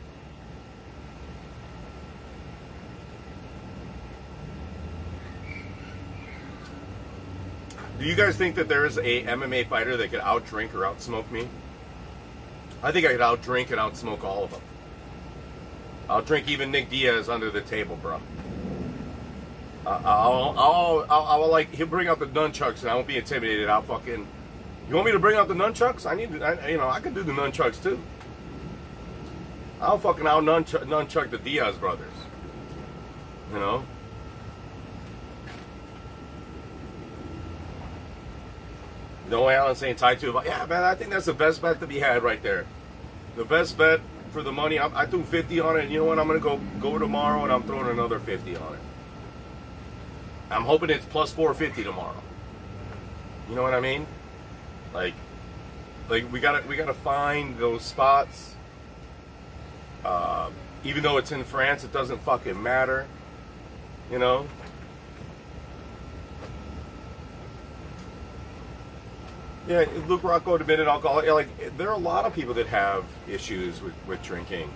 Do you guys think that there's a MMA fighter that could outdrink or outsmoke me? I think I could outdrink and outsmoke all of them. I'll drink even Nick Diaz under the table, bro. I'll like, he'll bring out the nunchucks and I won't be intimidated. I'll fucking, you want me to bring out the nunchucks? I can do the nunchucks too. I'll fucking out nunchuck the Diaz brothers. You know? No way Alan saying tied to it. Yeah, man, I think that's the best bet to be had right there. The best bet for the money. I threw 50 on it, and you know what? I'm gonna go tomorrow, and I'm throwing another 50 on it. I'm hoping it's plus 450 tomorrow. You know what I mean? Like we gotta find those spots. Even though it's in France, it doesn't fucking matter. You know. Yeah, Luke Rocco admitted alcohol. Like, there are a lot of people that have issues with drinking,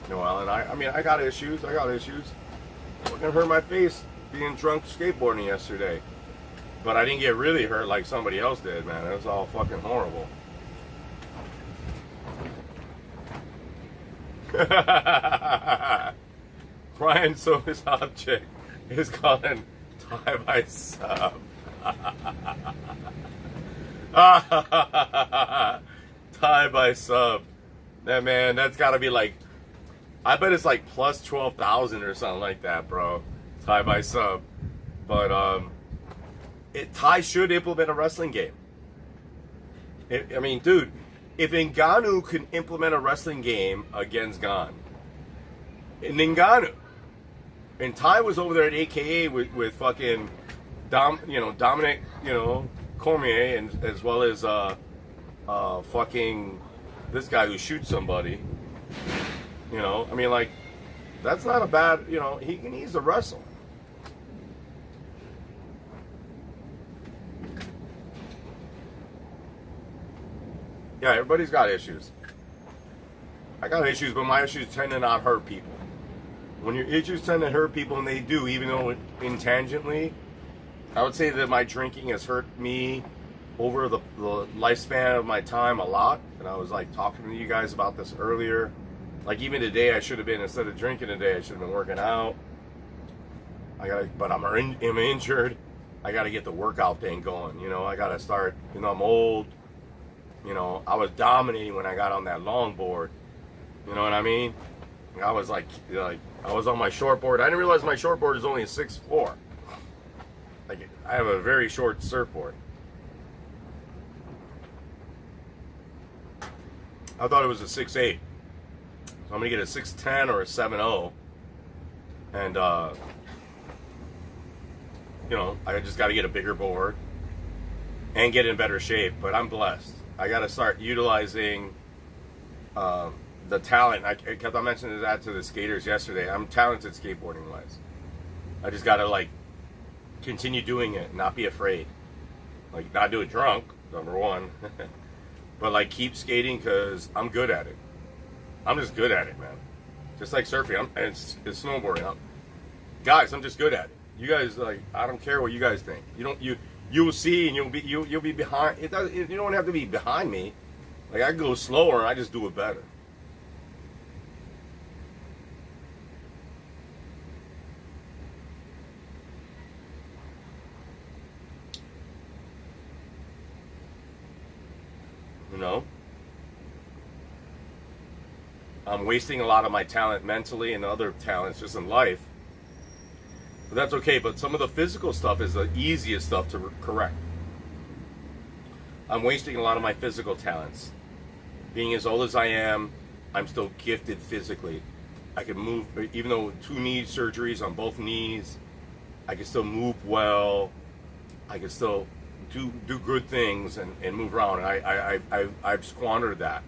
Noel, and I got issues. Fucking hurt my face being drunk skateboarding yesterday, but I didn't get really hurt like somebody else did, man. It was all fucking horrible. Brian, so his object is calling Tie by Sub. Tie by Sub. That, man, that's gotta be like, I bet it's like plus 12,000 or something like that, bro. Tie by Sub. But Ty should implement a wrestling game. I mean, dude, if Ngannou can implement a wrestling game against Gon, Ngannou, and Ty was over there at AKA with fucking Dominic, Cormier, and as well as fucking this guy who shoots somebody. I mean, like, that's not a bad, he needs to wrestle. Yeah, everybody's got issues. I got issues, but my issues tend to not hurt people. When your issues tend to hurt people, and they do, even though intangibly, I would say that my drinking has hurt me over the lifespan of my time a lot. And I was like talking to you guys about this earlier. Like, even today, I should have been, instead of drinking today, I should have been working out. But I'm injured. I got to get the workout thing going. I got to start. I'm old. I was dominating when I got on that longboard. You know what I mean? I was like I was on my shortboard. I didn't realize my shortboard is only a 6'4". Like, I have a very short surfboard. I thought it was a 6'8". So I'm gonna get a 6'10" or a 7'0". And I just got to get a bigger board and get in better shape. But I'm blessed. I got to start utilizing the talent. I kept on mentioning that to the skaters yesterday. I'm talented skateboarding wise. I just got to continue doing it, not be afraid. Not do it drunk, number one. But keep skating because I'm good at it. I'm just good at it, man. Just like surfing, it's snowboarding. Guys, I'm just good at it. You guys, I don't care what you guys think. You'll see, and you'll be behind. You don't have to be behind me. I go slower, and I just do it better. I'm wasting a lot of my talent mentally and other talents just in life. But that's okay. But some of the physical stuff is the easiest stuff to correct. I'm wasting a lot of my physical talents. Being as old as I am, I'm still gifted physically. I can move, even though 2 knee surgeries on both knees, I can still move well. I can still do good things and move around. I've squandered that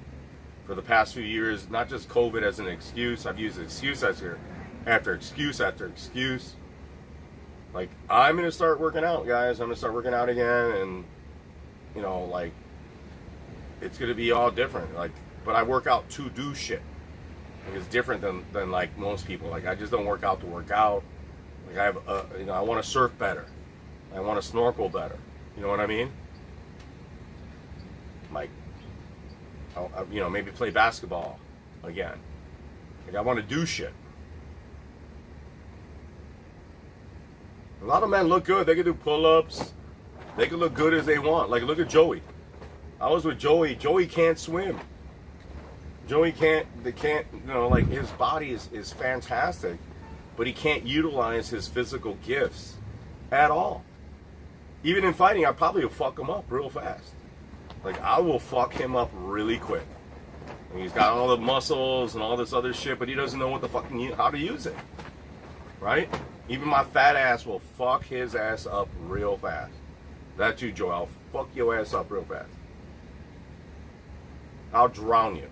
for the past few years. Not just COVID as an excuse. I've used the excuse as here. after excuse after excuse. Like, I'm going to start working out, guys. I'm going to start working out again, and, you know, like, it's going to be all different. Like, but I work out to do shit. Like, it's different than like, most people. Like, I just don't work out to work out. Like, I have, you know, I want to surf better. I want to snorkel better. You know what I mean? Like, you know, maybe play basketball again. Like, I want to do shit. A lot of men look good. They can do pull-ups. They can look good as they want. Like, look at Joey. I was with Joey. Joey can't swim. Joey can't, you know, like, his body is fantastic, but he can't utilize his physical gifts at all. Even in fighting, I probably will fuck him up real fast. Like, I will fuck him up really quick. And he's got all the muscles and all this other shit, but he doesn't know what the fucking, how to use it. Right? Even my fat ass will fuck his ass up real fast. That too, Joe. I'll fuck your ass up real fast. I'll drown you.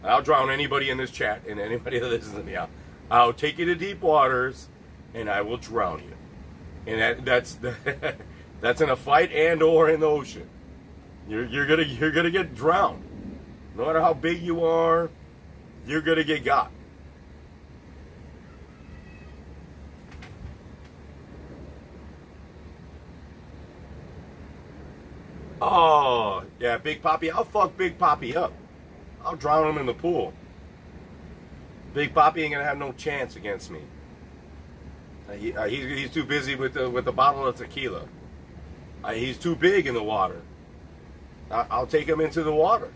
I'll drown anybody in this chat and anybody that listens to me. I'll take you to deep waters and I will drown you. And that's in a fight and or in the ocean. You're gonna get drowned. No matter how big you are, you're gonna get got. Oh, yeah, Big Papi. I'll fuck Big Papi up. I'll drown him in the pool. Big Papi ain't gonna have no chance against me. He's too busy with the bottle of tequila. He's too big in the water. I'll take him into the water.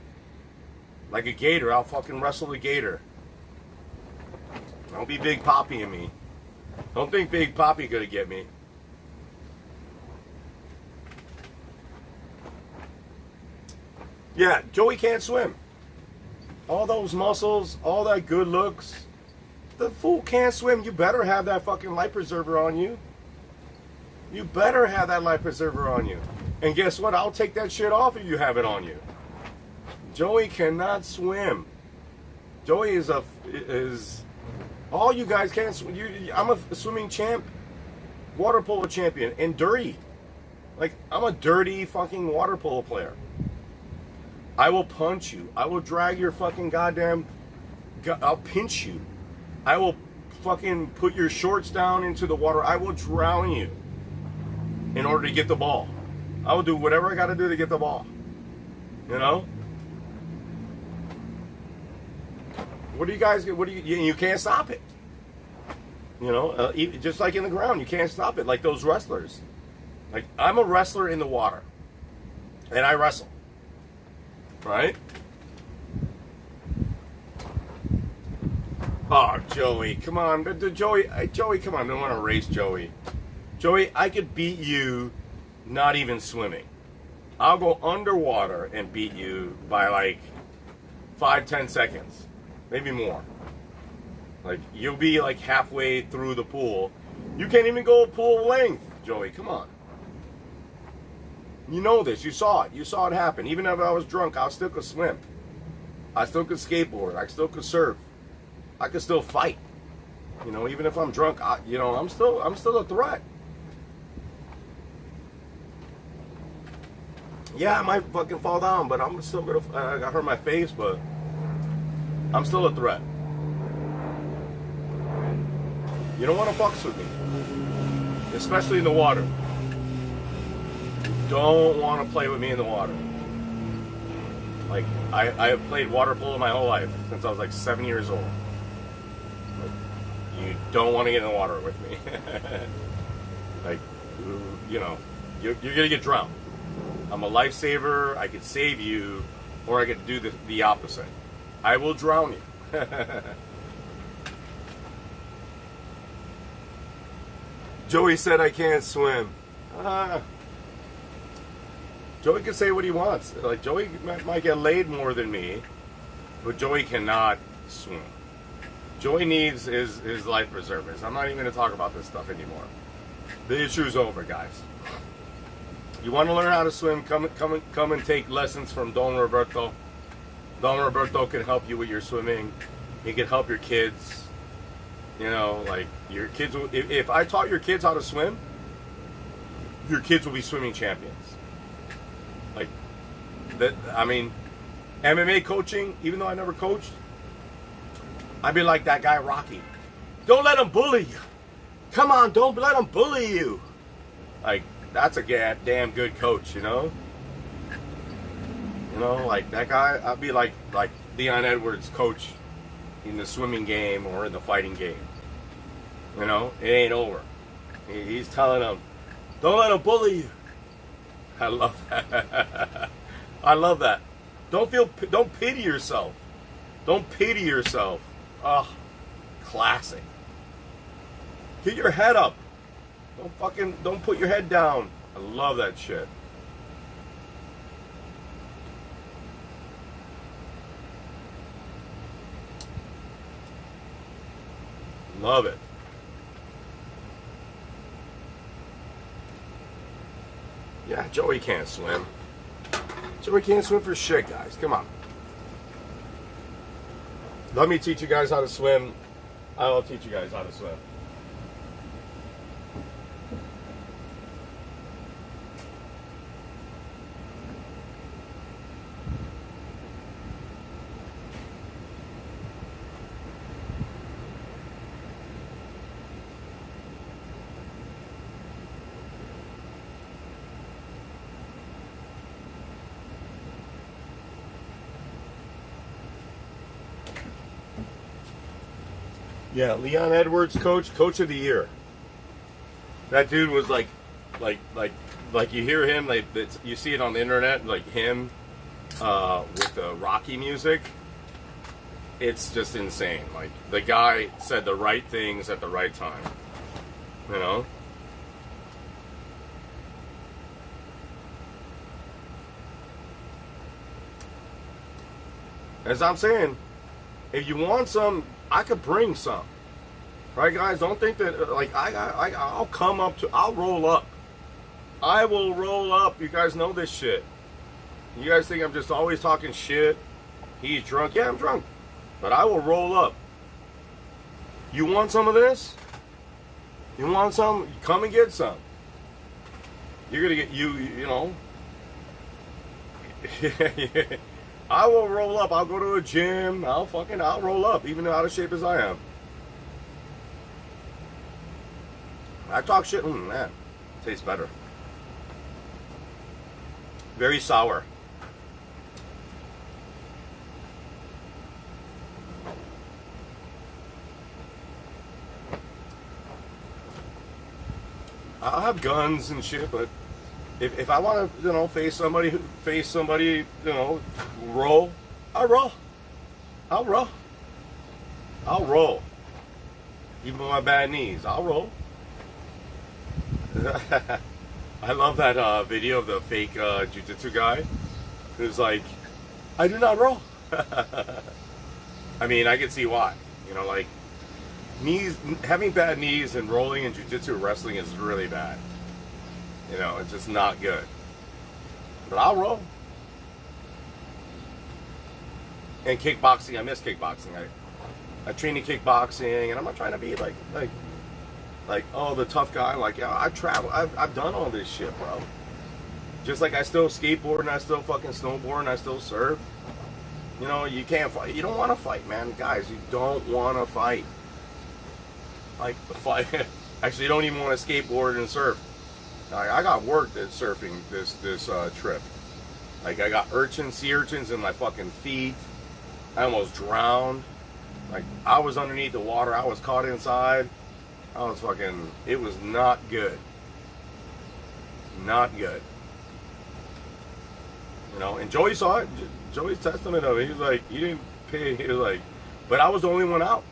Like a gator, I'll fucking wrestle a gator. Don't be Big Papi in me. Don't think Big Papi gonna get me. Yeah, Joey can't swim. All those muscles, all that good looks. The fool can't swim. You better have that fucking life preserver on you. You better have that life preserver on you. And guess what? I'll take that shit off if you have it on you. Joey cannot swim. Joey is all you guys can't swim. I'm a swimming champ, water polo champion, and dirty. Like, I'm a dirty fucking water polo player. I will punch you. I will drag your fucking goddamn... I'll pinch you. I will fucking put your shorts down into the water. I will drown you in order to get the ball. I will do whatever I got to do to get the ball. You know? What do you guys... You can't stop it. You know? Just like in the ground, you can't stop it. Like those wrestlers. Like, I'm a wrestler in the water. And I wrestle. Right? Oh, Joey, come on. Joey, come on. I don't want to race Joey. Joey, I could beat you not even swimming. I'll go underwater and beat you by like 5-10 seconds. Maybe more. Like, you'll be like halfway through the pool. You can't even go pool length, Joey. Come on. You know this. You saw it. You saw it happen. Even if I was drunk, I still could swim. I still could skateboard. I still could surf. I could still fight. You know, even if I'm drunk, I'm still a threat. Yeah, I might fucking fall down, but I'm still gonna. I hurt my face, but I'm still a threat. You don't want to fuck with me, especially in the water. Don't want to play with me in the water. Like, I have played water polo my whole life since I was like 7 years old. Like, you don't want to get in the water with me. Like, you know, you're gonna get drowned. I'm a lifesaver. I could save you, or I could do the opposite. I will drown you. Joey said I can't swim. Joey can say what he wants. Like, Joey might get laid more than me, but Joey cannot swim. Joey needs his life preservers. I'm not even going to talk about this stuff anymore. The issue's over, guys. You want to learn how to swim? Come and take lessons from Don Roberto. Don Roberto can help you with your swimming. He can help your kids. You know, like your kids will, if I taught your kids how to swim, your kids will be swimming champions. Like that, I mean, MMA coaching, even though I never coached, I'd be like that guy Rocky. Don't let him bully you. Come on, don't let him bully you. Like, that's a damn good coach, you know? You know, like that guy, I'd be like Leon Edwards' coach in the swimming game or in the fighting game. You know, it ain't over. He's telling them, don't let him bully you. I love that. I love that. Don't pity yourself. Don't pity yourself. Oh, classic. Get your head up. Don't put your head down. I love that shit. Love it. Yeah, Joey can't swim. Joey can't swim for shit, guys. Come on. Let me teach you guys how to swim. I'll teach you guys how to swim. Yeah, Leon Edwards, coach of the year. That dude was like you hear him, like you see it on the internet, like him with the Rocky music. It's just insane. Like the guy said the right things at the right time. You know. As I'm saying, if you want some, I could bring some. Right, guys? Don't think that, like, I'll come up to, I'll roll up. I will roll up. You guys know this shit. You guys think I'm just always talking shit? He's drunk. Yeah, I'm drunk. But I will roll up. You want some of this? You want some? Come and get some. You're going to get, you know. I will roll up. I'll go to a gym. I'll roll up, even out of shape as I am. I talk shit. Man, tastes better. Very sour. I'll have guns and shit, but if I want to, you know, face somebody, you know, roll, I'll roll. I'll roll. I'll roll. Even with my bad knees, I'll roll. I love that video of the fake jiu-jitsu guy who's like, I do not roll. I mean, I can see why. You know, like, knees, having bad knees and rolling in jiu-jitsu or wrestling is really bad. You know, it's just not good. But I'll roll. And kickboxing, I miss kickboxing. I train in kickboxing, and I'm not trying to be like, oh, the tough guy. Like, yeah, I travel. I've done all this shit, bro. Just like I still skateboard and I still fucking snowboard and I still surf. You know, you can't fight. You don't want to fight, man. Guys, you don't want to fight. Like, fight. Actually, you don't even want to skateboard and surf. I got worked at surfing this trip. Like, I got sea urchins in my fucking feet. I almost drowned. Like, I was underneath the water. I was caught inside. I was fucking, it was not good. Not good. You know, and Joey saw it. Joey's testament of it. He was like, he didn't pay. He was like, but I was the only one out.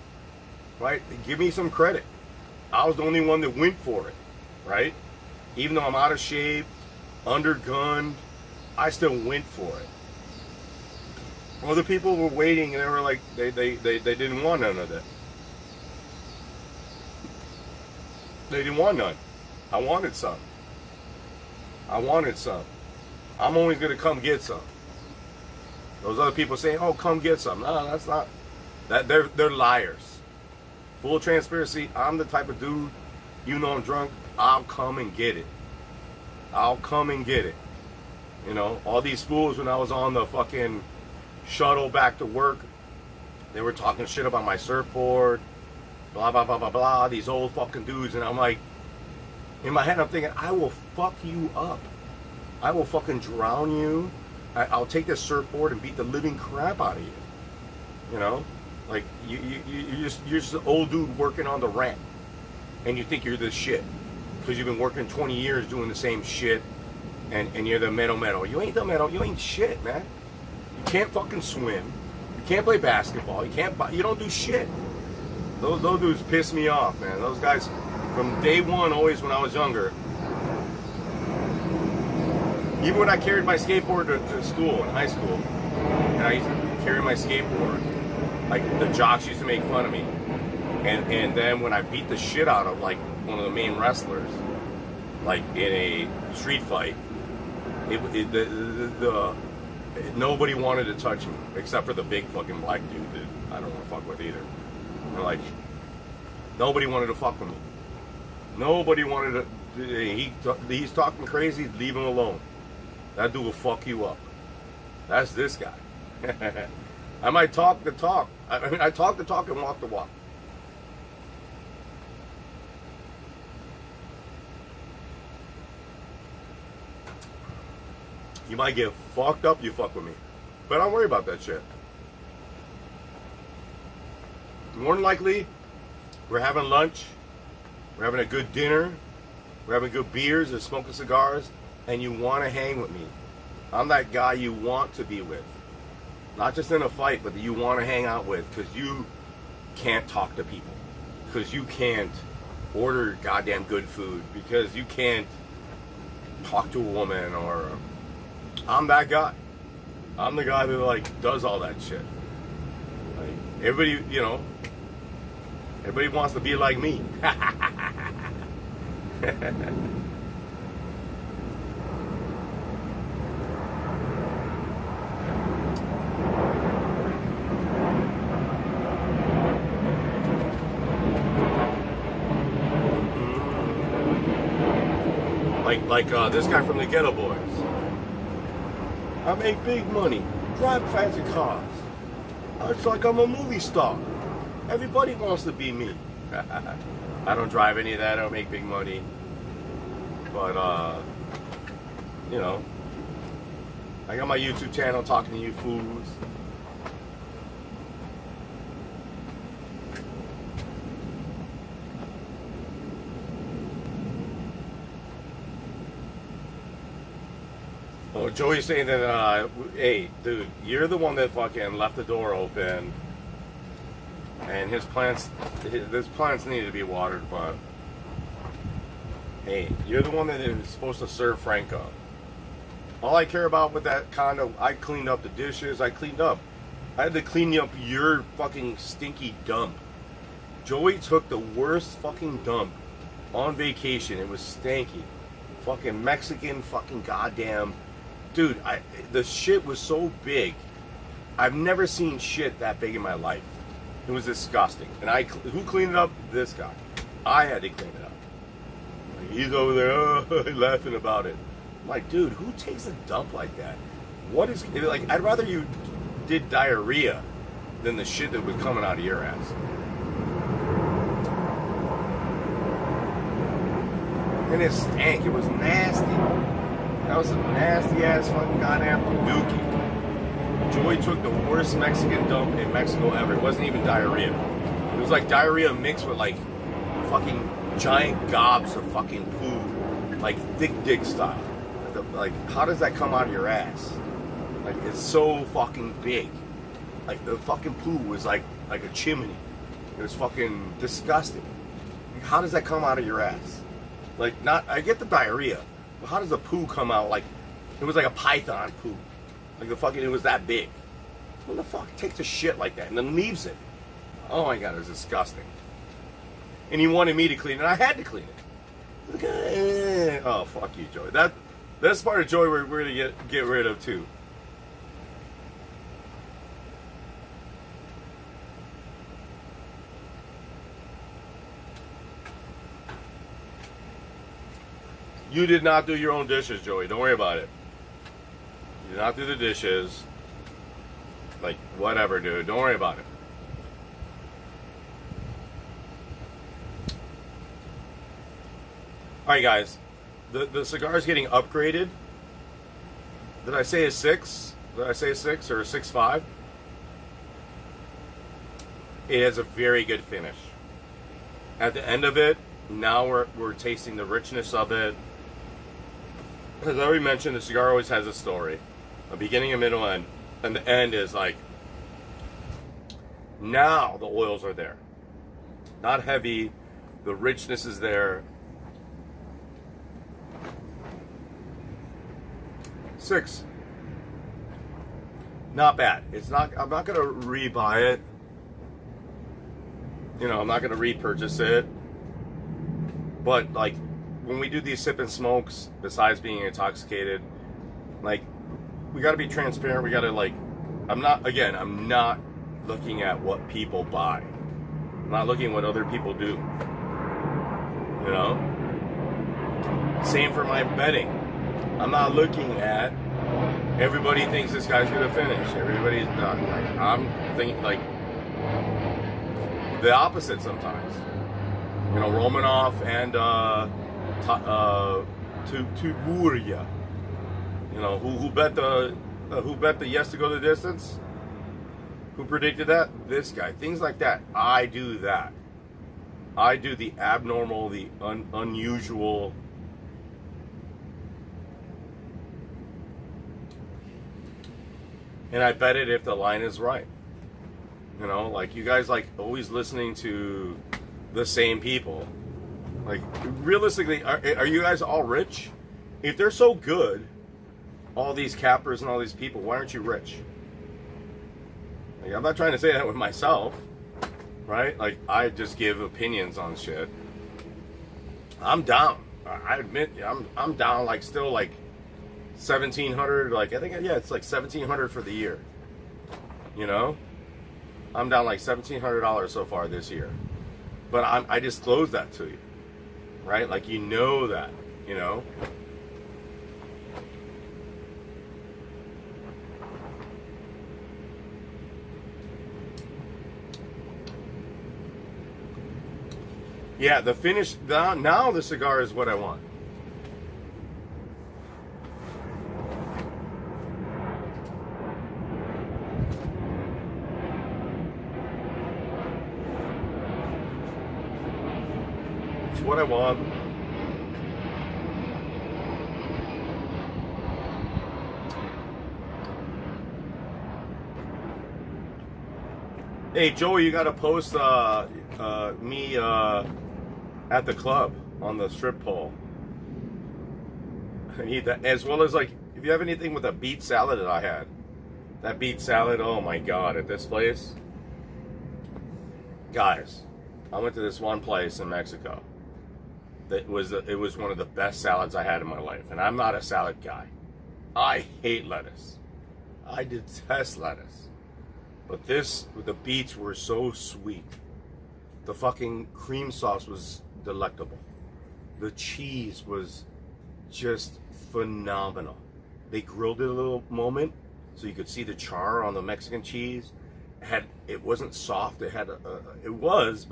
Right? Give me some credit. I was the only one that went for it. Right? Even though I'm out of shape, undergunned, I still went for it. Other people were waiting and they were like, they didn't want none of that. They didn't want none. I wanted some. I wanted some. I'm only gonna come get some. Those other people saying, "Oh, come get some." No, that's not. They're liars. Full transparency, I'm the type of dude, you know I'm drunk, I'll come and get it. I'll come and get it. You know, all these fools when I was on the fucking shuttle back to work, they were talking shit about my surfboard, blah, blah, blah, blah, blah, these old fucking dudes. And I'm like, in my head, I'm thinking, I will fuck you up. I will fucking drown you. I'll take this surfboard and beat the living crap out of you. You know? Like, you're just an old dude working on the ramp. And you think you're the shit. Because you've been working 20 years doing the same shit. And you're the metal. You ain't the metal. You ain't shit, man. You can't fucking swim. You can't play basketball. You don't do shit. Those dudes piss me off, man. Those guys, from day one, always when I was younger. Even when I carried my skateboard to school, in high school, and I used to carry my skateboard, like, the jocks used to make fun of me. And then when I beat the shit out of, like, one of the main wrestlers, like, in a street fight, nobody wanted to touch me, except for the big fucking black dude that I don't want to fuck with either. And, like, nobody wanted to fuck with me. Nobody wanted to. He's talking crazy, leave him alone. That dude will fuck you up. That's this guy. I might talk the talk. I mean, I talk the talk and walk the walk. You might get fucked up, you fuck with me. But don't worry about that shit. More than likely, we're having lunch, we're having a good dinner, we're having good beers or smoking cigars, and you want to hang with me. I'm that guy you want to be with. Not just in a fight, but that you want to hang out with, because you can't talk to people. Because you can't order goddamn good food. Because you can't talk to a woman, or... I'm that guy. I'm the guy that, like, does all that shit. Like, everybody, you know, everybody wants to be like me. Like this guy from the Ghetto Boys. I make big money, drive fancy cars. It's like I'm a movie star. Everybody wants to be me. I don't drive any of that. I don't make big money. But, you know, I got my YouTube channel talking to you fools. Oh, Joey's saying that, hey, dude, you're the one that fucking left the door open, and his plants needed to be watered, but, hey, you're the one that is supposed to serve Franco. All I care about with that condo, I cleaned up the dishes, I had to clean up your fucking stinky dump. Joey took the worst fucking dump on vacation. It was stanky. Fucking Mexican fucking goddamn... Dude, the shit was so big. I've never seen shit that big in my life. It was disgusting. And who cleaned it up? This guy. I had to clean it up. Like, he's over there laughing about it. I'm like, dude, who takes a dump like that? What is... Like, I'd rather you did diarrhea than the shit that was coming out of your ass. And it stank. It was nasty. That was some nasty-ass fucking goddamn dookie. Joey took the worst Mexican dump in Mexico ever. It wasn't even diarrhea. It was like diarrhea mixed with, like, fucking giant gobs of fucking poo. Like, thick dick style. Like, how does that come out of your ass? Like, it's so fucking big. Like, the fucking poo was like a chimney. It was fucking disgusting. Like, how does that come out of your ass? Like, I get the diarrhea. How does the poo come out? Like, it was like a python poo. Like, it was that big. Who the fuck takes a shit like that and then leaves it? Oh my god, it was disgusting. And he wanted me to clean it. I had to clean it. Like, oh, fuck you, Joey. That's part of Joey we're gonna get rid of too. You did not do your own dishes, Joey. Don't worry about it. You did not do the dishes. Like, whatever, dude. Don't worry about it. Alright, guys. The cigar is getting upgraded. Did I say a 6? Did I say a 6 or a 6.5? It has a very good finish. At the end of it, now we're tasting the richness of it. As I already mentioned, the cigar always has a story. A beginning, a middle, end. And the end is like, now the oils are there. Not heavy. The richness is there. 6. Not bad. It's not. I'm not gonna re-buy it. You know, I'm not gonna repurchase it. But like, when we do these sip and smokes, besides being intoxicated, like, we gotta be transparent. We gotta like. I'm not looking at what people buy. I'm not looking at what other people do. You know. Same for my betting. I'm not looking at everybody thinks this guy's gonna finish. Everybody's not. Like, I'm thinking like the opposite sometimes. You know, Romanov and Tuburia. You know, who bet the yes to go the distance? Who predicted that? This guy. Things like that. I do that. I do the abnormal, the unusual. And I bet it if the line is right. You know, like, you guys like always listening to the same people. Like, realistically, are you guys all rich? If they're so good, all these cappers and all these people, why aren't you rich? Like, I'm not trying to say that with myself, right? Like, I just give opinions on shit. I'm down. I admit, I'm down, like, still, like, 1,700, like, I think, yeah, it's like 1,700 for the year. You know? I'm down like $1,700 so far this year. But I disclose that to you. Right? Like, you know that, you know? Yeah, the finish, now the cigar is what I want. What I want. Hey Joey, you gotta post me at the club on the strip pole. I need that, as well as, like, if you have anything with a beet salad that I had. That beet salad, oh my god, at this place. Guys, I went to this one place in Mexico. It was one of the best salads I had in my life. And I'm not a salad guy. I hate lettuce. I detest lettuce. But the beets were so sweet. The fucking cream sauce was delectable. The cheese was just phenomenal. They grilled it a little moment so you could see the char on the Mexican cheese. It wasn't soft. It was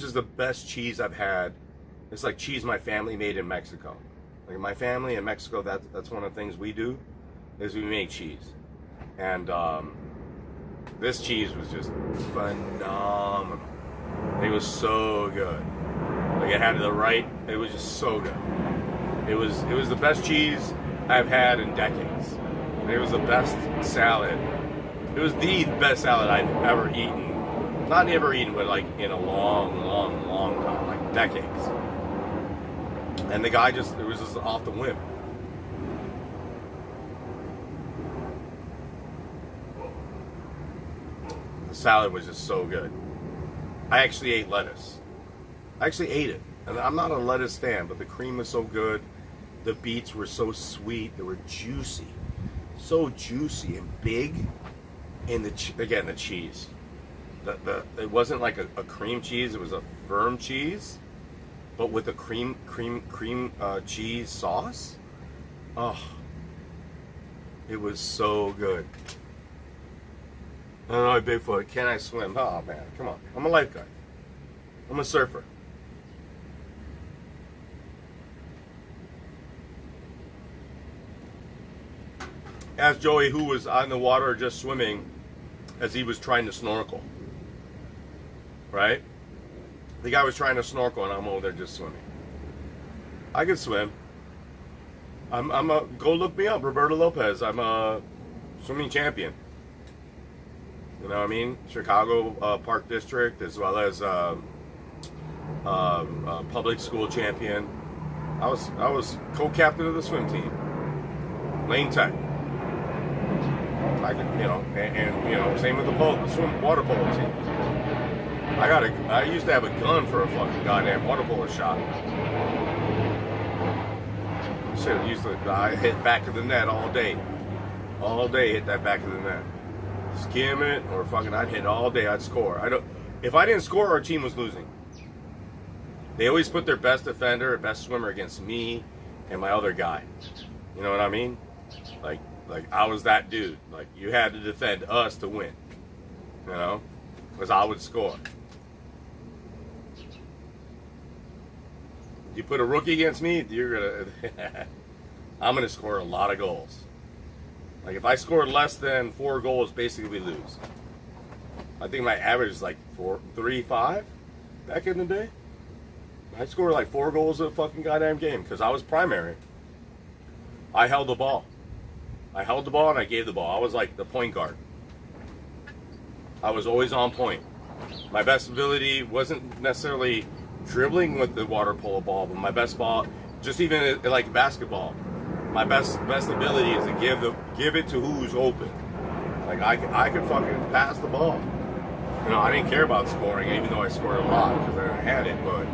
just the best cheese I've had. It's like cheese my family made in Mexico. Like, my family in Mexico, that's one of the things we do, is we make cheese. And this cheese was just phenomenal. It was so good. Like, it was just so good. It was the best cheese I've had in decades. And it was the best salad. It was the best salad I've ever eaten. Not ever eaten, but like in a long, long, long time, like decades. And the guy it was just off the whim. The salad was just so good. I actually ate lettuce. I actually ate it. And I'm not a lettuce fan, but the cream was so good. The beets were so sweet. They were juicy. So juicy and big. And the cheese. It wasn't like a cream cheese. It was a firm cheese. but with a cream cheese sauce. Oh, it was so good. I don't know, Bigfoot, can I swim? Oh man, come on. I'm a lifeguard. I'm a surfer. Ask Joey who was on the water just swimming as he was trying to snorkel. Right? The guy was trying to snorkel and I'm over there just swimming. I can swim. Go look me up, Roberto Lopez. I'm a swimming champion. You know what I mean? Chicago Park District, as well as public school champion. I was co-captain of the swim team. Lane Tech. I could, you know, and you know, same with the water polo team. I used to have a gun for a fucking goddamn water polo shot. Shit, I hit back of the net all day. All day hit that back of the net. Skim it, or fucking I'd hit all day, I'd score. If I didn't score, our team was losing. They always put their best defender, best swimmer against me and my other guy. You know what I mean? Like I was that dude. Like, you had to defend us to win. You know? Because I would score. You put a rookie against me, I'm gonna score a lot of goals. Like, if I scored less than 4 goals, basically we lose. I think my average is like 3-5 back in the day. I scored like 4 goals a fucking goddamn game because I was primary. I held the ball. I held the ball and I gave the ball. I was like the point guard. I was always on point. My best ability wasn't necessarily dribbling with the water polo ball, but my best ball, just even like basketball, my best ability is to give it to who's open. Like, I could fucking pass the ball. You know, I didn't care about scoring, even though I scored a lot because I had it. But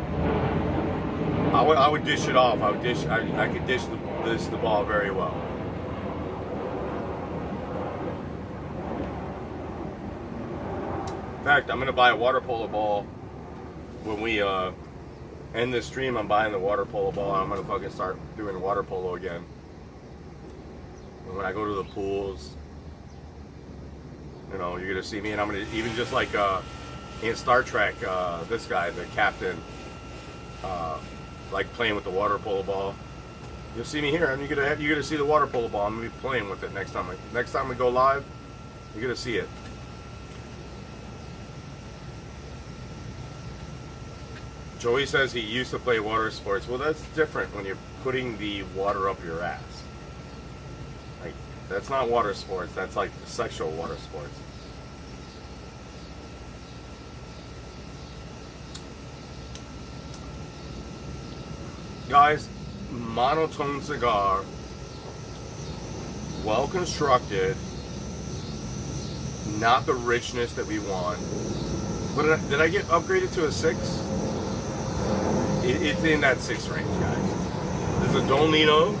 I would dish it off. I could dish the ball very well. In fact, I'm gonna buy a water polo ball when we end this stream. I'm buying the water polo ball. I'm gonna fucking start doing water polo again. And when I go to the pools, you know, you're gonna see me, and I'm gonna even just like in Star Trek, this guy, the captain, like playing with the water polo ball. You'll see me here, and you're gonna see the water polo ball. I'm gonna be playing with it next time. Next time we go live, you're gonna see it. Joey says he used to play water sports. Well, that's different when you're putting the water up your ass. Like, that's not water sports. That's like sexual water sports. Guys, monotone cigar, well constructed, not the richness that we want. But did I get upgraded to a 6? It's in that 6 range, guys. This is a Don Lino.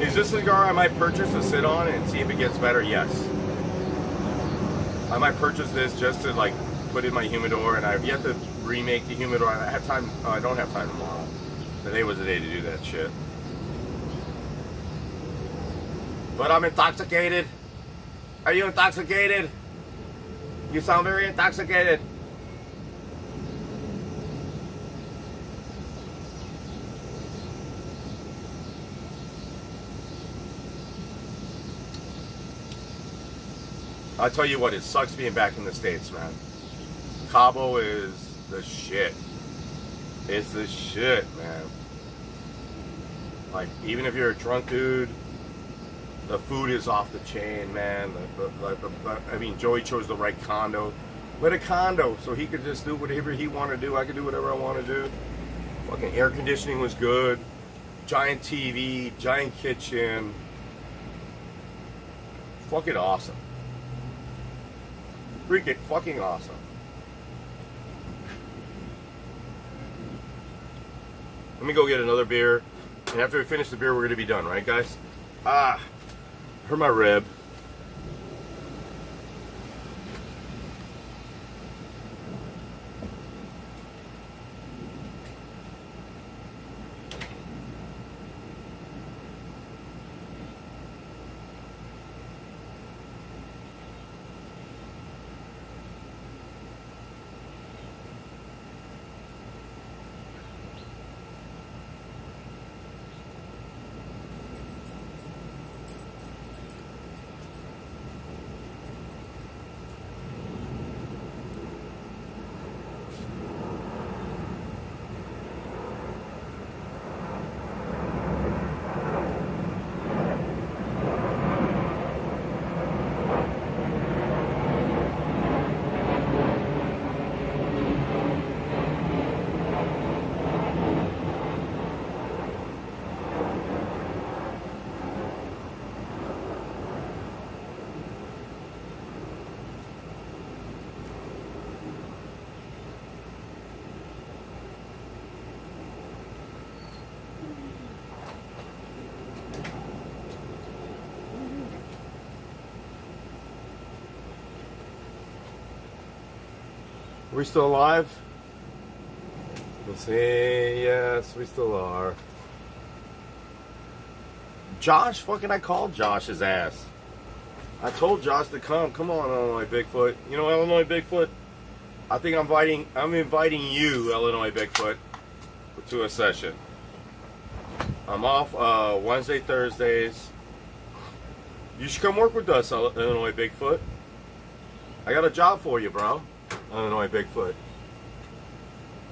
Is this a cigar I might purchase to sit on and see if it gets better? Yes. I might purchase this just to like put in my humidor, and I've yet to remake the humidor. I have time. I don't have time tomorrow. Today was the day to do that shit. But I'm intoxicated. Are you intoxicated? You sound very intoxicated. I'll tell you what, it sucks being back in the States, man. Cabo is the shit. It's the shit, man. Like, even if you're a drunk dude, the food is off the chain, man. I mean, Joey chose the right condo. But a condo, so he could just do whatever he wanted to do. I could do whatever I want to do. Fucking air conditioning was good. Giant TV, giant kitchen. Fucking awesome. Freaking fucking awesome. Let me go get another beer. And after we finish the beer, we're going to be done, right, guys? Ah, hurt my rib. Are we still alive? Let's see. Yes, we still are. Josh, fucking, I called Josh's ass. I told Josh to come. Come on, Illinois Bigfoot. You know, Illinois Bigfoot. I think I'm inviting you, Illinois Bigfoot, to a session. I'm off Wednesday, Thursdays. You should come work with us, Illinois Bigfoot. I got a job for you, bro. Illinois Bigfoot.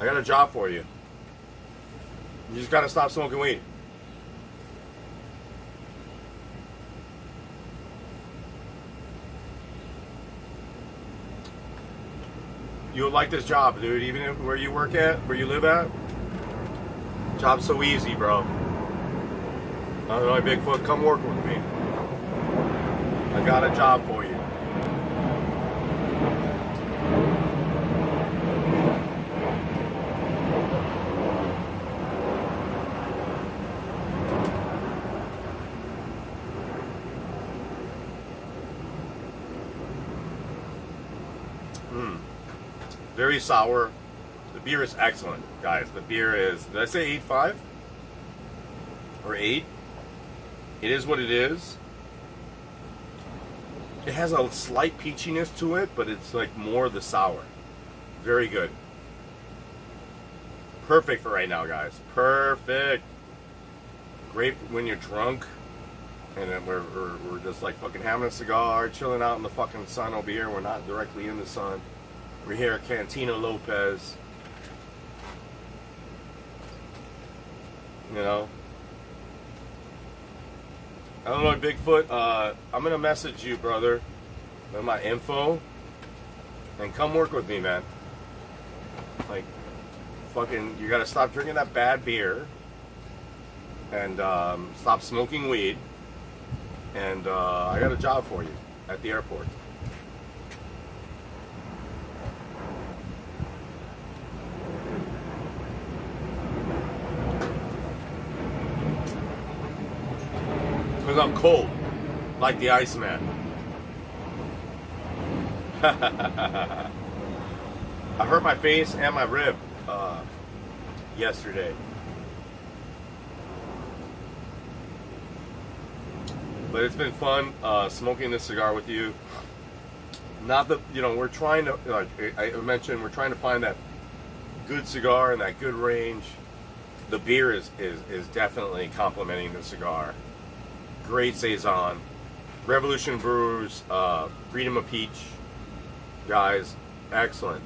I got a job for you. You just gotta stop smoking weed. You would like this job, dude, even if, where you work at, where you live at. Job's so easy, bro. Illinois Bigfoot, come work with me. I got a job for you. Very sour. The beer is excellent, guys. The beer is, did I say 8.5? Or 8? It is what it is. It has a slight peachiness to it, but it's like more the sour. Very good. Perfect for right now, guys. Perfect. Great when you're drunk. And then we're just like fucking having a cigar, chilling out in the fucking sun over here. We're not directly in the sun. We're here at Cantina Lopez. You know. Illinois Bigfoot, I'm gonna message you, brother, with my info. And come work with me, man. Like, fucking, you gotta stop drinking that bad beer. And stop smoking weed. And I got a job for you at the airport. Because I'm cold, like the Iceman. I hurt my face and my rib yesterday. But it's been fun smoking this cigar with you. Not that, you know, we're trying to, like I mentioned, we're trying to find that good cigar and that good range. The beer is definitely complementing the cigar. Great Saison. Revolution Brewers, Freedom of Peach. Guys, excellent.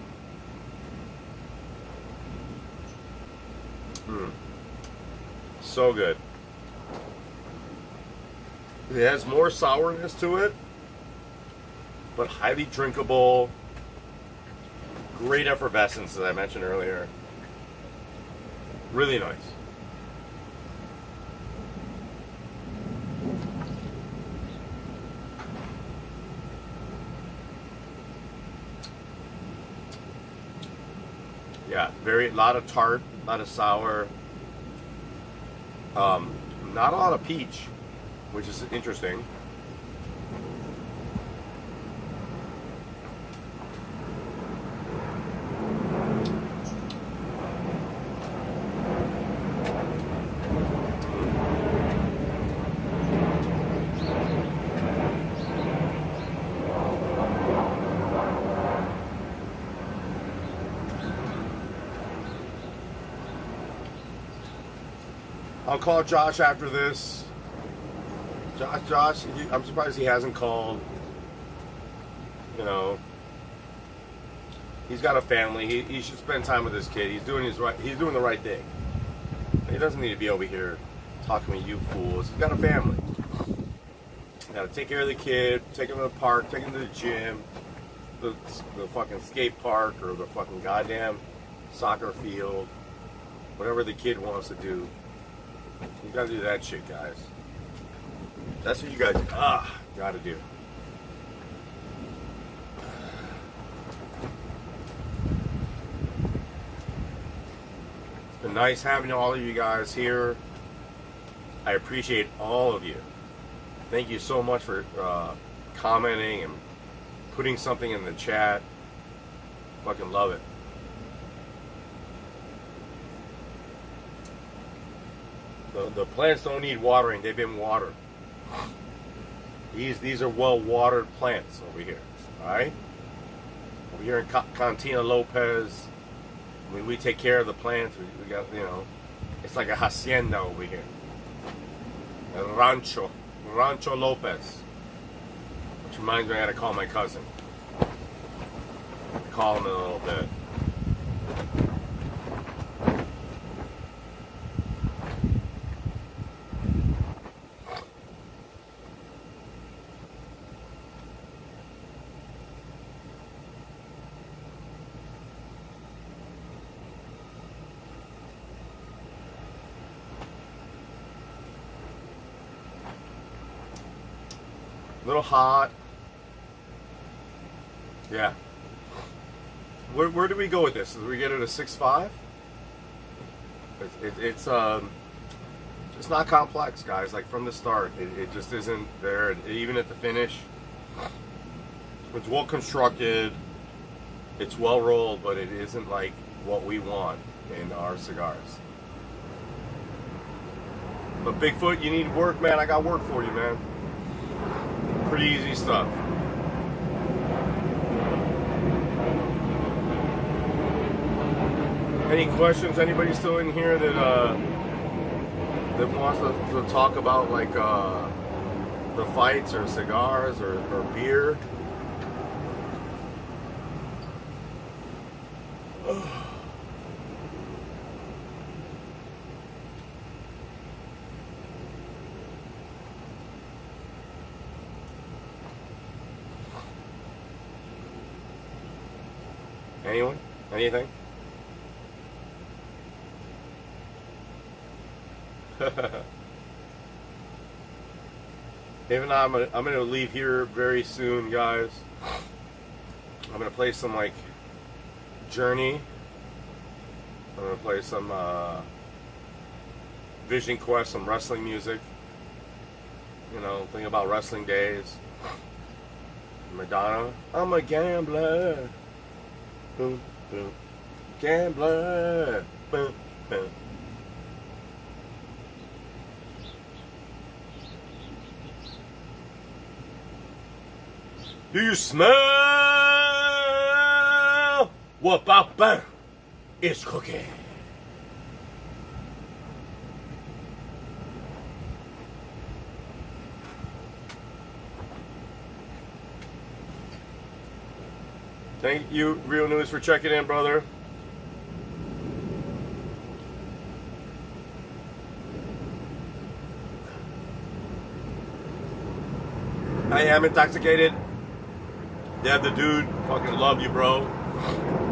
So good. It has more sourness to it, but highly drinkable. Great effervescence, as I mentioned earlier. Really nice. Yeah, lot of tart, a lot of sour. Not a lot of peach, which is interesting. I'll call Josh after this. Josh, I'm surprised he hasn't called. You know, he's got a family. He should spend time with his kid. He's doing the right thing. He doesn't need to be over here talking to you fools. He's got a family. You gotta take care of the kid, take him to the park, take him to the gym, the fucking skate park, or the fucking goddamn soccer field, whatever the kid wants to do. You gotta do that shit, guys. That's what you guys gotta do. It's been nice having all of you guys here. I appreciate all of you. Thank you so much for commenting and putting something in the chat. Fucking love it. The plants don't need watering. They've been watered. These are well-watered plants over here. All right? Over here in Cantina Lopez, we take care of the plants. We got, you know, it's like a hacienda over here. A Rancho Lopez. Which reminds me I gotta call my cousin. Call him in a little bit. A little hot. Yeah. Where do we go with this? Do we get it a 6.5? It's not complex, guys. Like from the start, it just isn't there. Even at the finish, it's well constructed. It's well rolled, but it isn't like what we want in our cigars. But Bigfoot, you need work, man. I got work for you, man. Pretty easy stuff. Any questions? Anybody still in here that wants to talk about like the fights or cigars or beer? Anyone? Anything? Even though I'm gonna leave here very soon, guys. I'm gonna play some like Journey. I'm gonna play some Vision Quest, some wrestling music. You know, think about wrestling days. Madonna. I'm a gambler. Boom, boom. Gambler. Boom, boom. Do you smell what Papa is cooking? Thank you, Real News, for checking in, brother. I am intoxicated. Dev the dude, fucking love you, bro.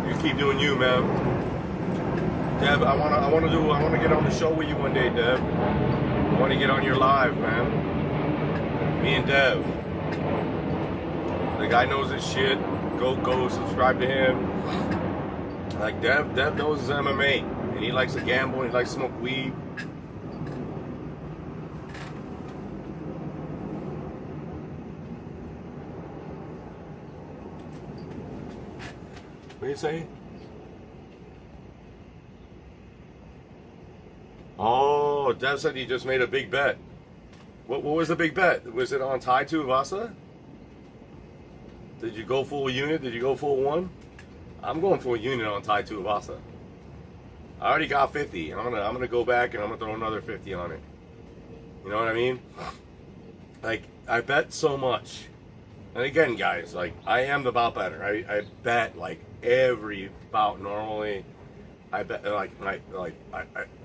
You keep doing you, man. Dev, I wanna get on the show with you one day, Dev. I wanna get on your live, man. Me and Dev. The guy knows his shit. Go subscribe to him. Like Dev knows his MMA, and he likes to gamble, and he likes to smoke weed. What do you say? Oh, Dev said he just made a big bet. What was the big bet? Was it on Tai Tuivasa? Did you go full unit? Did you go full one? I'm going full unit on Tai Tuivasa. I already got 50. I'm gonna go back and I'm gonna throw another 50 on it. You know what I mean? Like, I bet so much. And again, guys, like, I am the bout better. I bet like every bout normally. I bet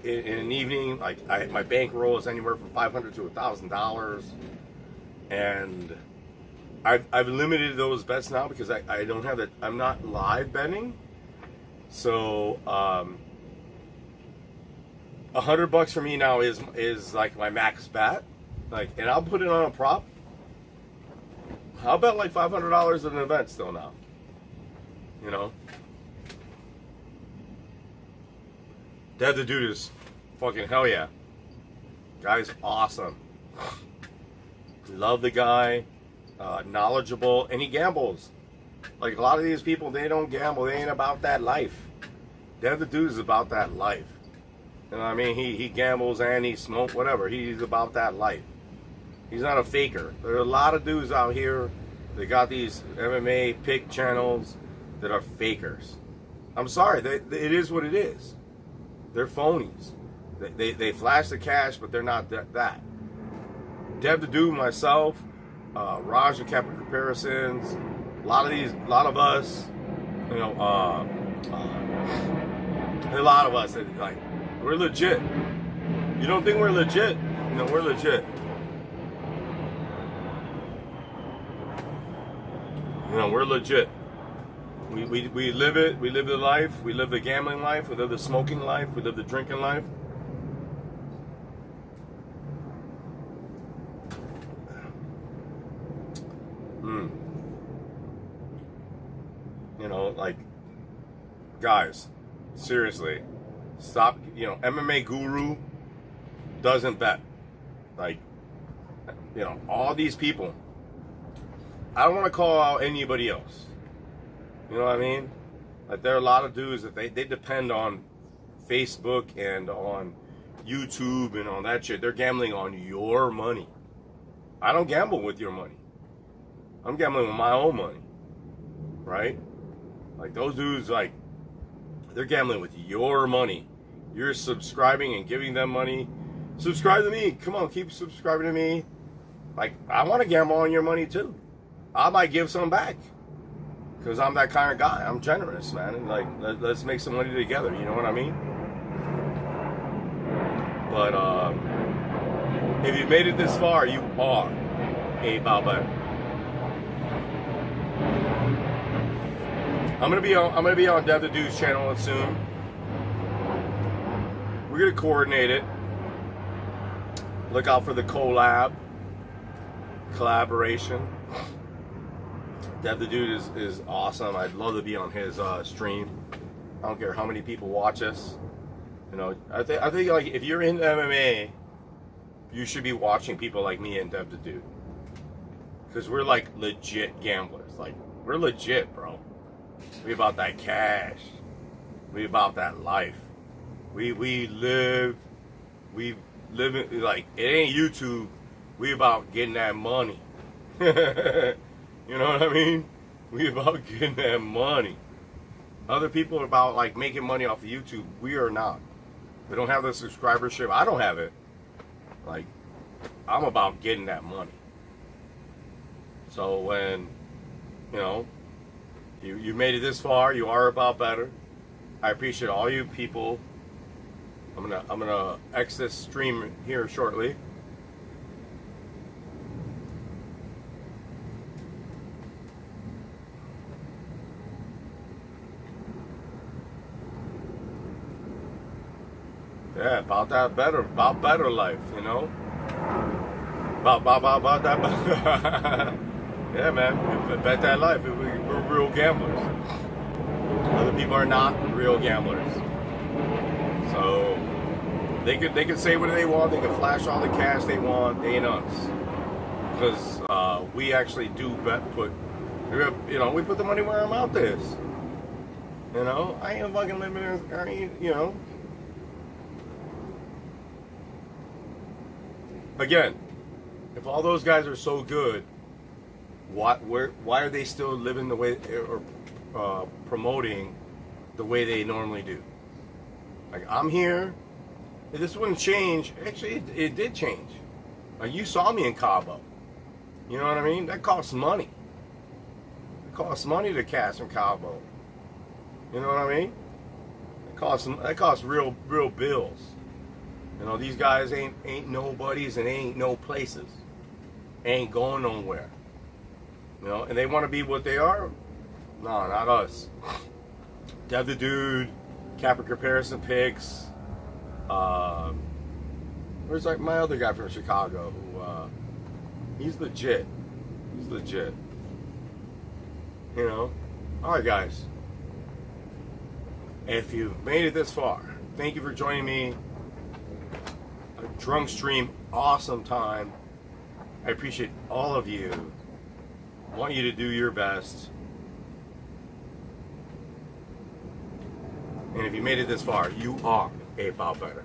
in an evening, like my bankroll is anywhere from $500 to $1,000, and I've limited those bets now because I don't have that. I'm not live betting, so $100 for me now is like my max bet. Like, and I'll put it on a prop. I'll bet like $500 at an event still now. You know. Dev the dude is fucking hell yeah. Guy's awesome. Love the guy. Knowledgeable. And he gambles. Like a lot of these people, they don't gamble. They ain't about that life. Dev the dude is about that life. You know what I mean? He gambles and he smokes, whatever. He's about that life. He's not a faker. There are a lot of dudes out here that got these MMA pick channels that are fakers. I'm sorry. It is what it is. They're phonies. They flash the cash, but they're not that. Dev the dude, myself, Raj and Captain Comparisons, a lot of us, you know, a lot of us that, like, we're legit. You don't think we're legit? No, we're legit. You know, we're legit. We live it. We live the life. We live the gambling life. We live the smoking life. We live the drinking life. You know, like, guys, seriously, stop. You know, MMA Guru doesn't bet. Like, you know, all these people. I don't want to call out anybody else. You know what I mean? Like, there are a lot of dudes that they depend on Facebook and on YouTube and on that shit. They're gambling on your money. I don't gamble with your money. I'm gambling with my own money. Right? Like, those dudes, like, they're gambling with your money. You're subscribing and giving them money. Subscribe to me. Come on, keep subscribing to me. Like, I want to gamble on your money too. I might give some back. Because I'm that kind of guy. I'm generous, man. And like, let's make some money together. You know what I mean? But if you made it this far, you are a bout better. I'm gonna be on Dev the Dude's channel soon. We're gonna coordinate it. Look out for the collaboration. Dev the Dude is awesome. I'd love to be on his stream. I don't care how many people watch us. You know, I think like, if you're into MMA, you should be watching people like me and Dev the Dude. Because we're like legit gamblers. Like, we're legit, bro. We about that cash. We about that life. We live it like, it ain't YouTube. We about getting that money. You know what I mean? We about getting that money. Other people are about like making money off of YouTube. We are not. We don't have the subscribership. I don't have it. Like, I'm about getting that money. So when, you know, you made it this far, you are about better. I appreciate all you people. I'm gonna X this stream here shortly. Yeah, about better life, you know. About that. Yeah, man, bet that life. We're real gamblers. Other people are not real gamblers. So they could say what they want. They can flash all the cash they want. They ain't us, because we actually do we put the money where our mouth is. You know, I ain't fucking living in, I ain't, you know. Again, if all those guys are so good, why are they still living the way, or promoting the way they normally do? Like, I'm here. This wouldn't change. Actually, it did change. Like, you saw me in Cabo. You know what I mean? That costs money. It costs money to cast in Cabo. You know what I mean? That costs real bills. You know, these guys ain't nobodies and ain't no places. Ain't going nowhere. You know, and they want to be what they are? No, not us. Dev the Dude, Capper Comparison Picks. Where's like my other guy from Chicago who he's legit. He's legit. You know? Alright guys. If you made it this far, thank you for joining me. A drunk stream, awesome time. I appreciate all of you. I want you to do your best. And if you made it this far, you are a Bob Better.